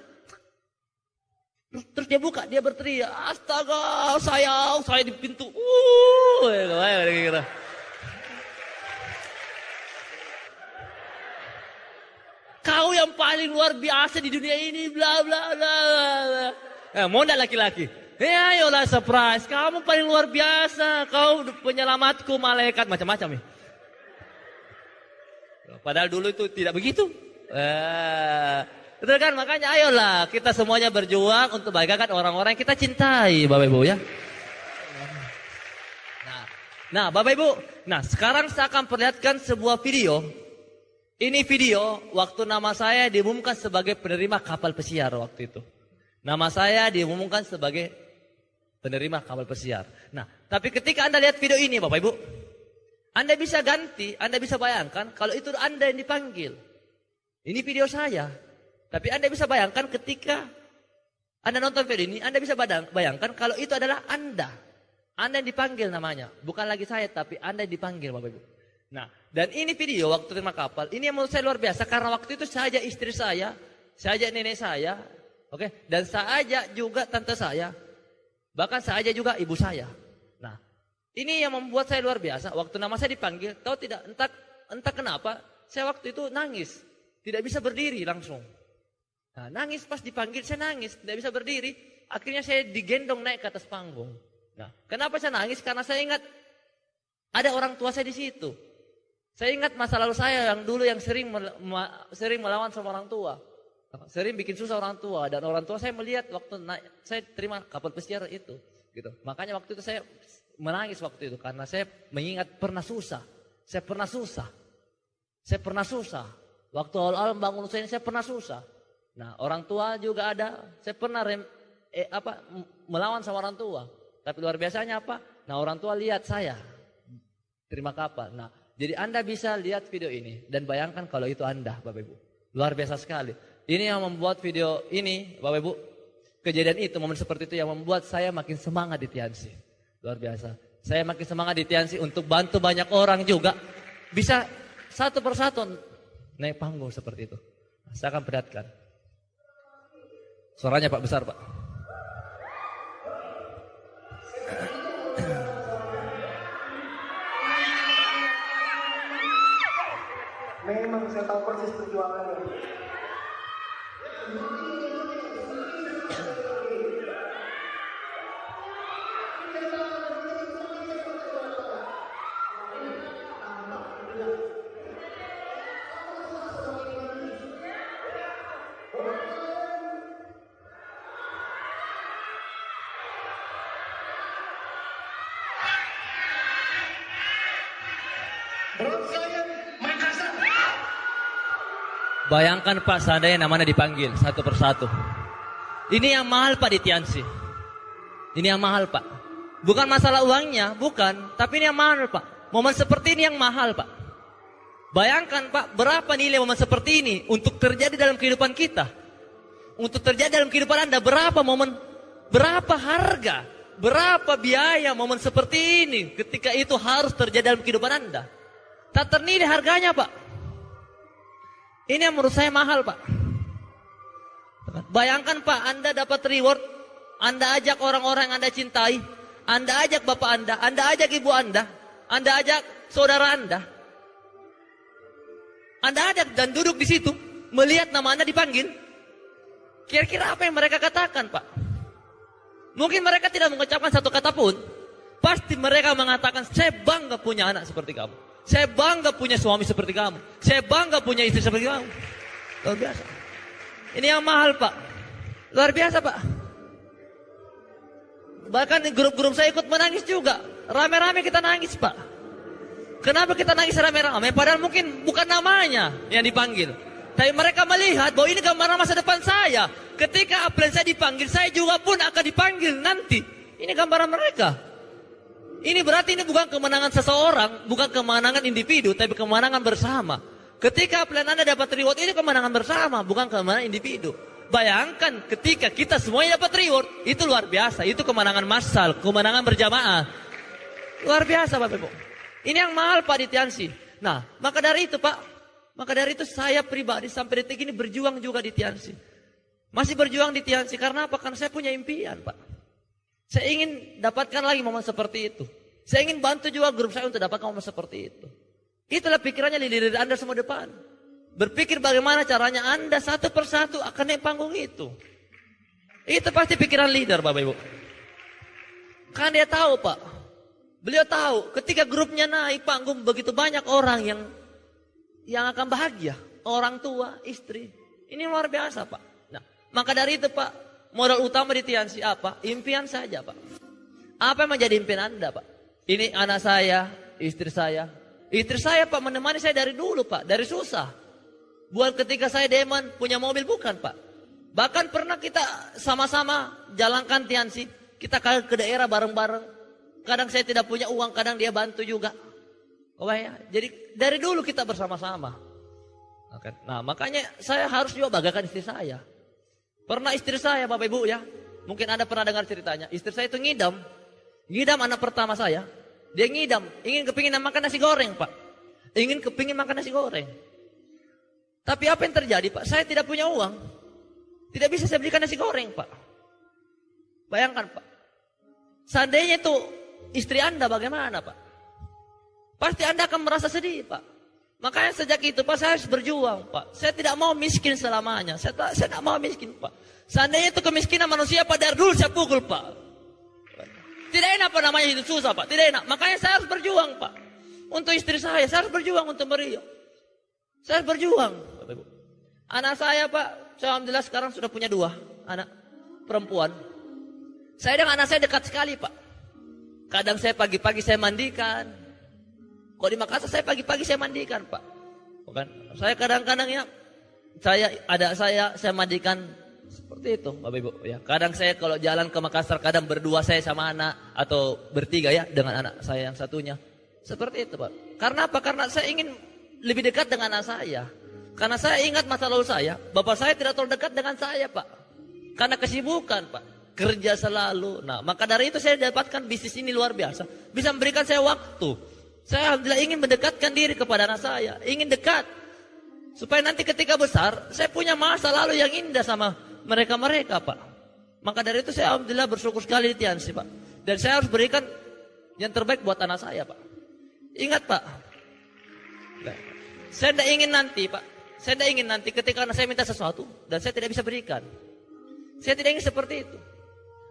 Terus dia buka, dia berteriak, astaga sayang, saya di pintu. Gitu. Kau yang paling luar biasa di dunia ini, bla bla bla. Mau enggak laki-laki? Ayolah surprise, kamu paling luar biasa, kau penyelamatku malaikat, macam-macam ya. Padahal dulu itu tidak begitu. Betul kan? Makanya ayolah kita semuanya berjuang untuk bahagiakan orang-orang yang kita cintai, Bapak Ibu ya. Nah, Bapak Ibu, nah sekarang saya akan perlihatkan sebuah video. Ini video waktu nama saya diumumkan sebagai penerima kapal pesiar waktu itu. Nama saya diumumkan sebagai penerima kapal pesiar. Nah, tapi ketika Anda lihat video ini Bapak Ibu, Anda bisa ganti, Anda bisa bayangkan kalau itu Anda yang dipanggil. Ini video saya. Tapi Anda bisa bayangkan ketika Anda nonton video ini, Anda bisa bayangkan kalau itu adalah Anda. Anda yang dipanggil namanya. Bukan lagi saya, tapi Anda yang dipanggil Bapak Ibu. Nah, dan ini video waktu terima kapal, ini yang menurut saya luar biasa. Karena waktu itu saya ajak istri saya ajak nenek saya, oke, dan saya ajak juga tante saya. Bahkan saya ajak juga ibu saya. Nah, ini yang membuat saya luar biasa. Waktu nama saya dipanggil, tahu tidak, entah kenapa, saya waktu itu nangis. Tidak bisa berdiri langsung. Nah, nangis pas dipanggil, saya nangis. Tidak bisa berdiri. Akhirnya saya digendong naik ke atas panggung. Nah, kenapa saya nangis? Karena saya ingat ada orang tua saya di situ. Saya ingat masa lalu saya yang dulu yang sering melawan sama orang tua. Sering bikin susah orang tua. Dan orang tua saya melihat waktu naik, saya terima kapal pesiar itu. Gitu. Makanya waktu itu saya menangis waktu itu. Karena saya mengingat pernah susah. Saya pernah susah. Waktu awal-awal bangun usaha ini saya pernah susah. Nah, orang tua juga ada. Saya pernah melawan sama orang tua. Tapi luar biasanya apa? Nah, orang tua lihat saya terima kapal. Nah, jadi Anda bisa lihat video ini dan bayangkan kalau itu Anda, Bapak Ibu. Luar biasa sekali. Ini yang membuat video ini, Bapak Ibu, kejadian itu, momen seperti itu yang membuat saya makin semangat di Tiansi. Luar biasa. Saya makin semangat di Tiansi untuk bantu banyak orang juga. Bisa satu persatu naik panggung seperti itu. Saya akan perlihatkan. Suaranya Pak besar Pak. Memang saya tahu persis perjuangannya. Bayangkan Pak, seandainya namanya dipanggil satu persatu. Ini yang mahal Pak di Tiansi. Ini yang mahal Pak. Bukan masalah uangnya, bukan. Tapi ini yang mahal Pak. Momen seperti ini yang mahal Pak. Bayangkan Pak, berapa nilai momen seperti ini untuk terjadi dalam kehidupan kita. Untuk terjadi dalam kehidupan Anda, berapa momen, berapa harga, berapa biaya momen seperti ini ketika itu harus terjadi dalam kehidupan Anda. Tak ternilai harganya Pak. Ini yang menurut saya mahal Pak. Bayangkan Pak, Anda dapat reward, Anda ajak orang-orang yang Anda cintai, Anda ajak bapak Anda ajak ibu Anda ajak saudara Anda ajak dan duduk di situ, melihat nama Anda dipanggil. Kira-kira apa yang mereka katakan Pak? Mungkin mereka tidak mengucapkan satu kata pun. Pasti mereka mengatakan, saya bangga punya anak seperti kamu. Saya bangga punya suami seperti kamu. Saya bangga punya istri seperti kamu. Luar biasa. Ini yang mahal Pak. Luar biasa Pak. Bahkan grup-grup saya ikut menangis juga. Rame-rame kita nangis Pak. Kenapa kita nangis rame-rame? Padahal mungkin bukan namanya yang dipanggil. Tapi mereka melihat bahwa ini gambaran masa depan saya. Ketika apel saya dipanggil, saya juga pun akan dipanggil nanti. Ini gambaran mereka. Ini berarti ini bukan kemenangan seseorang, bukan kemenangan individu, tapi kemenangan bersama. Ketika plan Anda dapat reward, ini kemenangan bersama, bukan kemenangan individu. Bayangkan ketika kita semuanya dapat reward, itu luar biasa. Itu kemenangan massal, kemenangan berjamaah. Luar biasa Bapak Ibu. Ini yang mahal Pak di Tiansi. Nah, maka dari itu Pak, maka dari itu saya pribadi sampai detik ini berjuang juga di Tiansi. Masih berjuang di Tiansi karena apa? Karena saya punya impian Pak. Saya ingin dapatkan lagi momen seperti itu. Saya ingin bantu juga grup saya untuk dapatkan momen seperti itu. Itulah pikirannya leader Anda semua depan. Berpikir bagaimana caranya Anda satu persatu akan naik panggung itu. Itu pasti pikiran leader Bapak Ibu. Kan dia tahu Pak. Beliau tahu ketika grupnya naik panggung begitu banyak orang yang akan bahagia. Orang tua, istri. Ini luar biasa Pak. Nah, maka dari itu Pak, modal utama di Tiansi apa? Impian saja Pak. Apa yang menjadi impian Anda Pak? Ini anak saya, istri saya. Istri saya Pak menemani saya dari dulu Pak, dari susah. Bukan ketika saya deman punya mobil, bukan Pak. Bahkan pernah kita sama-sama jalankan Tiansi. Kita ke daerah bareng-bareng. Kadang saya tidak punya uang, kadang dia bantu juga. Oh ya, jadi dari dulu kita bersama-sama. Nah, makanya saya harus juga banggakan istri saya. Pernah istri saya, Bapak Ibu ya, mungkin Anda pernah dengar ceritanya. Istri saya itu ngidam anak pertama saya. Dia ngidam, kepingin makan nasi goreng, Pak. Kepingin makan nasi goreng. Tapi apa yang terjadi, Pak? Saya tidak punya uang. Tidak bisa saya belikan nasi goreng, Pak. Bayangkan, Pak. Seandainya itu istri Anda bagaimana, Pak? Pasti Anda akan merasa sedih, Pak. Makanya sejak itu, Pak, saya harus berjuang, Pak. Saya tidak mau miskin selamanya. Saya tidak mau miskin, Pak. Seandainya itu kemiskinan manusia, Pak, dari dulu saya pukul, Pak. Tidak enak, Pak, namanya hidup susah, Pak. Tidak enak. Makanya saya harus berjuang, Pak. Untuk istri saya harus berjuang untuk Mario. Saya harus berjuang. Anak saya, Pak, saya alhamdulillah sekarang sudah punya 2 anak perempuan. Saya dengan anak saya dekat sekali, Pak. Kadang saya pagi-pagi saya mandikan. Kalau di Makassar saya pagi-pagi saya mandikan, Pak. Bukan? Saya kadang-kadang ya, saya mandikan seperti itu, Bapak Ibu. Ya, kadang saya kalau jalan ke Makassar, kadang berdua saya sama anak atau bertiga ya dengan anak saya yang satunya. Seperti itu, Pak. Karena apa? Karena saya ingin lebih dekat dengan anak saya. Karena saya ingat masa lalu saya, bapak saya tidak terlalu dekat dengan saya, Pak. Karena kesibukan, Pak. Kerja selalu. Nah, maka dari itu saya dapatkan bisnis ini luar biasa. Bisa memberikan saya waktu. Saya alhamdulillah ingin mendekatkan diri kepada anak saya. Ingin dekat. Supaya nanti ketika besar, saya punya masa lalu yang indah sama mereka-mereka, Pak. Maka dari itu saya alhamdulillah bersyukur sekali di Tiansi, Pak. Dan saya harus berikan yang terbaik buat anak saya, Pak. Ingat, Pak. Saya tidak ingin nanti, Pak. Saya tidak ingin nanti ketika anak saya minta sesuatu dan saya tidak bisa berikan. Saya tidak ingin seperti itu.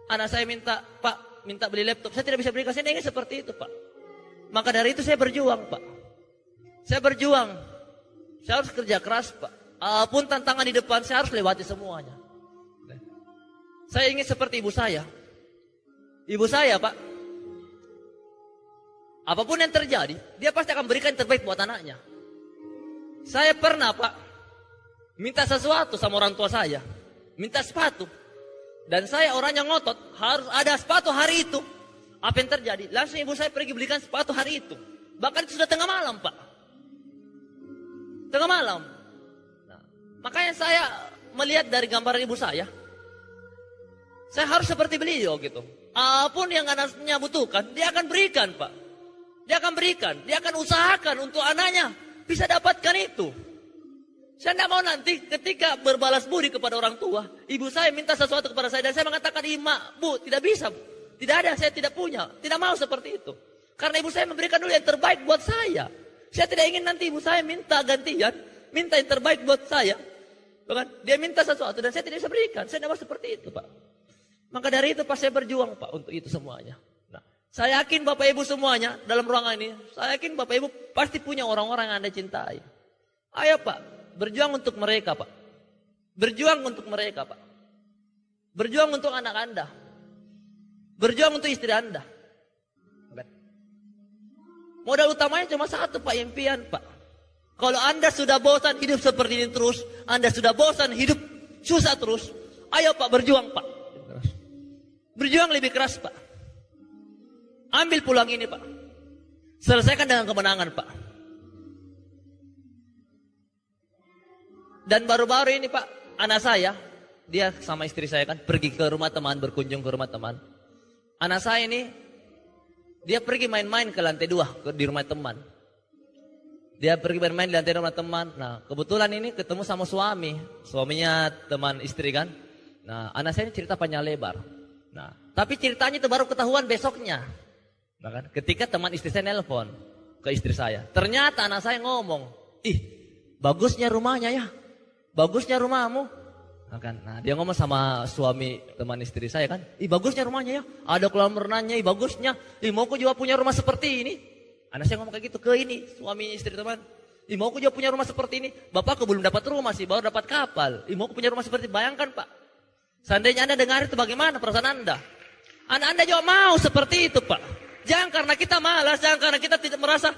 Anak saya minta, Pak, minta beli laptop, saya tidak bisa berikan. Saya tidak ingin seperti itu, Pak. Maka dari itu saya berjuang, Pak. Saya berjuang. Saya harus kerja keras, Pak. Apapun tantangan di depan, saya harus lewati semuanya. Saya ingin seperti ibu saya. Ibu saya, Pak, apapun yang terjadi, dia pasti akan berikan yang terbaik buat anaknya. Saya pernah, Pak, minta sesuatu sama orang tua saya. Minta sepatu. Dan saya orang yang ngotot, harus ada sepatu hari itu. Apa yang terjadi? Langsung ibu saya pergi belikan sepatu hari itu. Bahkan itu sudah tengah malam, Pak. Tengah malam. Nah, makanya saya melihat dari gambaran ibu saya harus seperti beliau gitu. Apapun yang anaknya butuhkan, dia akan berikan, Pak. Dia akan berikan. Dia akan usahakan untuk anaknya bisa dapatkan itu. Saya tidak mau nanti ketika berbalas budi kepada orang tua, ibu saya minta sesuatu kepada saya dan saya mengatakan, "Ima, Bu, tidak bisa, Bu. Tidak ada, saya tidak punya." Tidak mau seperti itu. Karena ibu saya memberikan dulu yang terbaik buat saya. Saya tidak ingin nanti ibu saya minta gantian, minta yang terbaik buat saya. Bahkan dia minta sesuatu dan saya tidak bisa berikan. Saya tidak mau seperti itu, Pak. Maka dari itu Pak, saya berjuang, Pak, untuk itu semuanya. Nah, saya yakin Bapak Ibu semuanya dalam ruangan ini, saya yakin Bapak Ibu pasti punya orang-orang yang Anda cintai. Ayo, Pak, berjuang untuk mereka, Pak. Berjuang untuk mereka, Pak. Berjuang untuk anak Anda. Berjuang untuk istri Anda. Modal utamanya cuma satu, Pak, impian, Pak. Kalau Anda sudah bosan hidup seperti ini terus, Anda sudah bosan hidup susah terus, ayo, Pak, berjuang, Pak. Berjuang lebih keras, Pak. Ambil pulang ini, Pak. Selesaikan dengan kemenangan, Pak. Dan baru-baru ini, Pak, anak saya, dia sama istri saya kan pergi ke rumah teman, berkunjung ke rumah teman. Anak saya ini, dia pergi main-main ke lantai 2 di rumah teman. Dia pergi bermain di lantai rumah teman. Nah, kebetulan ini ketemu sama suaminya teman istri kan. Nah, anak saya ini cerita panjang lebar. Nah, tapi ceritanya itu baru ketahuan besoknya. Nah, kan, ketika teman istri saya nelpon ke istri saya, ternyata anak saya ngomong, "Ih, bagusnya rumahnya ya, bagusnya rumahmu." Nah, dia ngomong sama suami teman istri saya kan, "Ih, bagusnya rumahnya ya, ada kolam renangnya, ih bagusnya, ih mau aku juga punya rumah seperti ini." Anak saya ngomong kayak gitu ke ini suami istri teman, "Ih mau aku juga punya rumah seperti ini, bapakku belum dapat rumah sih, baru dapat kapal, ih mau aku punya rumah seperti." Bayangkan, Pak, seandainya Anda dengar itu bagaimana perasaan Anda? Anak Anda juga mau seperti itu, Pak. Jangan karena kita malas, jangan karena kita tidak merasa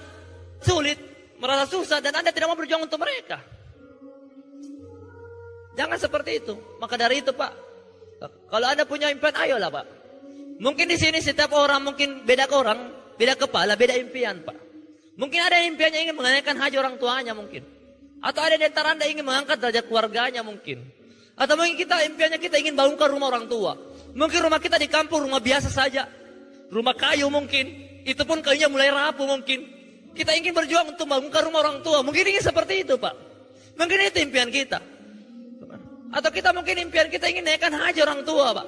sulit, merasa susah, dan Anda tidak mau berjuang untuk mereka. Jangan seperti itu. Maka dari itu, Pak, kalau Anda punya impian, ayolah, Pak. Mungkin di sini setiap orang mungkin beda orang, beda kepala, beda impian, Pak. Mungkin ada yang impiannya ingin mengenaikan haji orang tuanya mungkin. Atau ada di antara Anda ingin mengangkat derajat keluarganya mungkin. Atau mungkin impiannya kita ingin bangunkan rumah orang tua. Mungkin rumah kita di kampung rumah biasa saja. Rumah kayu mungkin. Itu pun kayunya mulai rapuh mungkin. Kita ingin berjuang untuk bangunkan rumah orang tua. Mungkin ingin seperti itu Pak. Mungkin itu impian kita. Atau kita mungkin impian kita ingin naikkan haji orang tua Pak.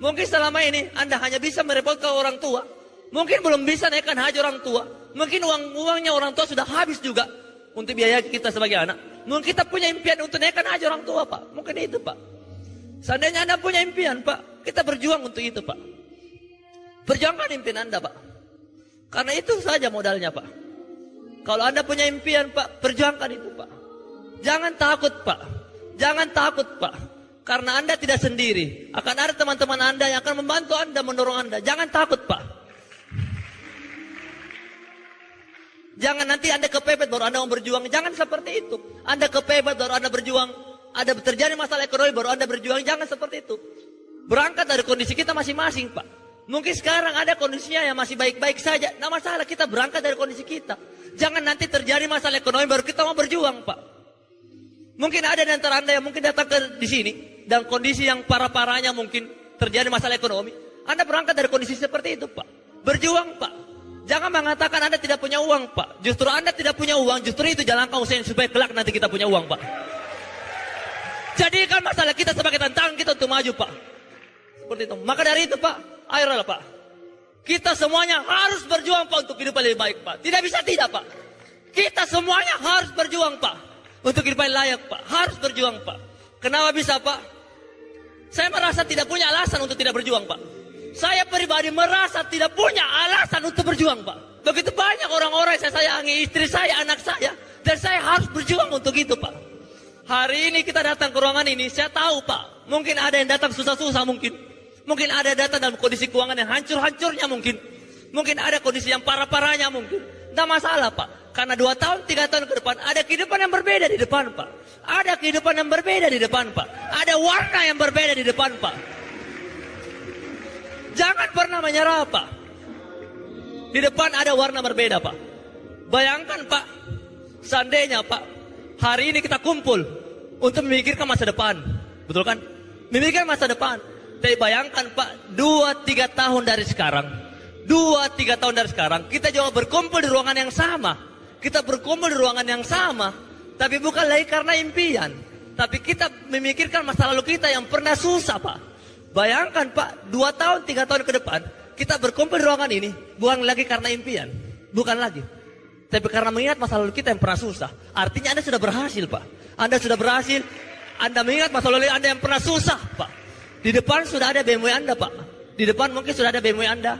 Mungkin selama ini Anda hanya bisa merepotkan orang tua. Mungkin belum bisa naikkan haji orang tua. Mungkin uangnya orang tua sudah habis juga untuk biaya kita sebagai anak. Mungkin kita punya impian untuk naikkan haji orang tua Pak. Mungkin itu Pak. Seandainya Anda punya impian Pak, kita berjuang untuk itu Pak. Perjuangkan impian Anda Pak. Karena itu saja modalnya Pak. Kalau Anda punya impian Pak, perjuangkan itu Pak. Jangan takut Pak. Jangan takut Pak. Karena Anda tidak sendiri. Akan ada teman-teman Anda yang akan membantu Anda, mendorong Anda. Jangan takut Pak. Jangan nanti Anda kepepet baru Anda mau berjuang. Jangan seperti itu. Anda kepepet baru Anda berjuang. Ada terjadi masalah ekonomi baru Anda berjuang. Jangan seperti itu. Berangkat dari kondisi kita masing-masing Pak. Mungkin sekarang ada kondisinya yang masih baik-baik saja. Nah masalah kita berangkat dari kondisi kita. Jangan nanti terjadi masalah ekonomi baru kita mau berjuang Pak. Mungkin ada di antara Anda yang mungkin datang di sini. Dan kondisi yang parah-parahnya mungkin terjadi masalah ekonomi. Anda berangkat dari kondisi seperti itu Pak. Berjuang Pak. Jangan mengatakan Anda tidak punya uang Pak. Justru Anda tidak punya uang. Justru itu jalankan usaha supaya kelak nanti kita punya uang Pak. Jadikan masalah kita sebagai tantangan kita untuk maju Pak. Seperti itu. Maka dari itu Pak, ayolah Pak. Kita semuanya harus berjuang Pak untuk hidup lebih baik Pak. Tidak bisa tidak Pak. Kita semuanya harus berjuang Pak. Untuk hidup yang layak Pak. Harus berjuang Pak. Kenapa bisa Pak? Saya merasa tidak punya alasan untuk tidak berjuang Pak. Saya pribadi merasa tidak punya alasan untuk berjuang Pak. Begitu banyak orang-orang yang saya sayangi, istri saya, anak saya. Dan saya harus berjuang untuk itu Pak. Hari ini kita datang ke ruangan ini, saya tahu Pak. Mungkin ada yang datang susah-susah mungkin. Mungkin ada yang datang dalam kondisi keuangan yang hancur-hancurnya mungkin. Mungkin ada kondisi yang parah-parahnya mungkin. Tidak masalah Pak. Karena 2 tahun, 3 tahun ke depan ada kehidupan yang berbeda di depan Pak. Ada kehidupan yang berbeda di depan Pak. Ada warna yang berbeda di depan Pak. Jangan pernah menyerah Pak. Di depan ada warna berbeda Pak. Bayangkan Pak. Seandainya Pak. Hari ini kita kumpul. Untuk memikirkan masa depan. Betul kan? Memikirkan masa depan. Tapi bayangkan Pak. 2-3 tahun dari sekarang. 2-3 tahun dari sekarang. Kita juga berkumpul di ruangan yang sama. Kita berkumpul di ruangan yang sama. Tapi bukan lagi karena impian. Tapi kita memikirkan masa lalu kita yang pernah susah Pak. Bayangkan Pak, 2 tahun, 3 tahun ke depan. Kita berkumpul di ruangan ini. Bukan lagi karena impian. Bukan lagi. Tapi karena mengingat masa lalu kita yang pernah susah. Artinya Anda sudah berhasil Pak. Anda sudah berhasil. Anda mengingat masa lalu Anda yang pernah susah Pak. Di depan sudah ada BMW Anda Pak. Di depan mungkin sudah ada BMW Anda.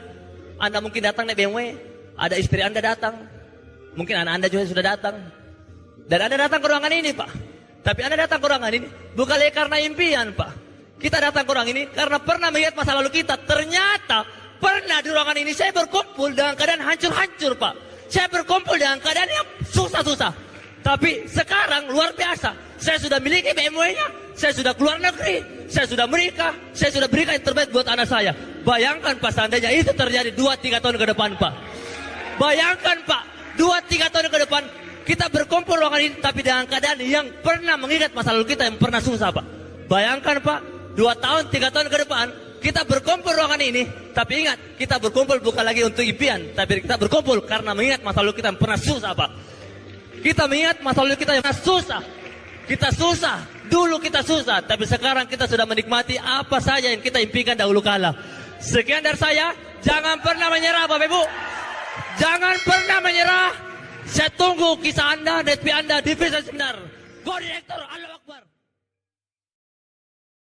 Anda mungkin datang naik BMW. Ada istri Anda datang. Mungkin anak Anda juga sudah datang. Dan Anda datang ke ruangan ini Pak. Tapi Anda datang ke ruangan ini bukan lagi karena impian Pak. Kita datang ke ruangan ini karena pernah melihat masa lalu kita. Ternyata pernah di ruangan ini saya berkumpul dengan keadaan hancur-hancur Pak. Saya berkumpul dengan keadaan yang susah-susah. Tapi sekarang luar biasa. Saya sudah miliki BMW-nya. Saya sudah keluar negeri. Saya sudah menikah. Saya sudah berikan yang terbaik buat anak saya. Bayangkan Pak, seandainya itu terjadi 2-3 tahun ke depan Pak. Bayangkan Pak, 2-3 tahun ke depan kita berkumpul ruangan ini tapi dengan keadaan yang pernah mengingat masa lalu kita yang pernah susah Pak. Bayangkan Pak, 2 tahun, 3 tahun ke depan kita berkumpul ruangan ini. Tapi ingat, kita berkumpul bukan lagi untuk impian. Tapi kita berkumpul karena mengingat masa lalu kita yang pernah susah Pak. Kita mengingat masa lalu kita yang pernah susah. Kita susah, dulu kita susah. Tapi sekarang kita sudah menikmati apa saja yang kita impikan dahulu kala. Sekian dari saya, jangan pernah menyerah Bapak Ibu. Jangan pernah menyerah. Saya tunggu kisah Anda, DP Anda, divisi seminar. Go Director, Allahu Akbar.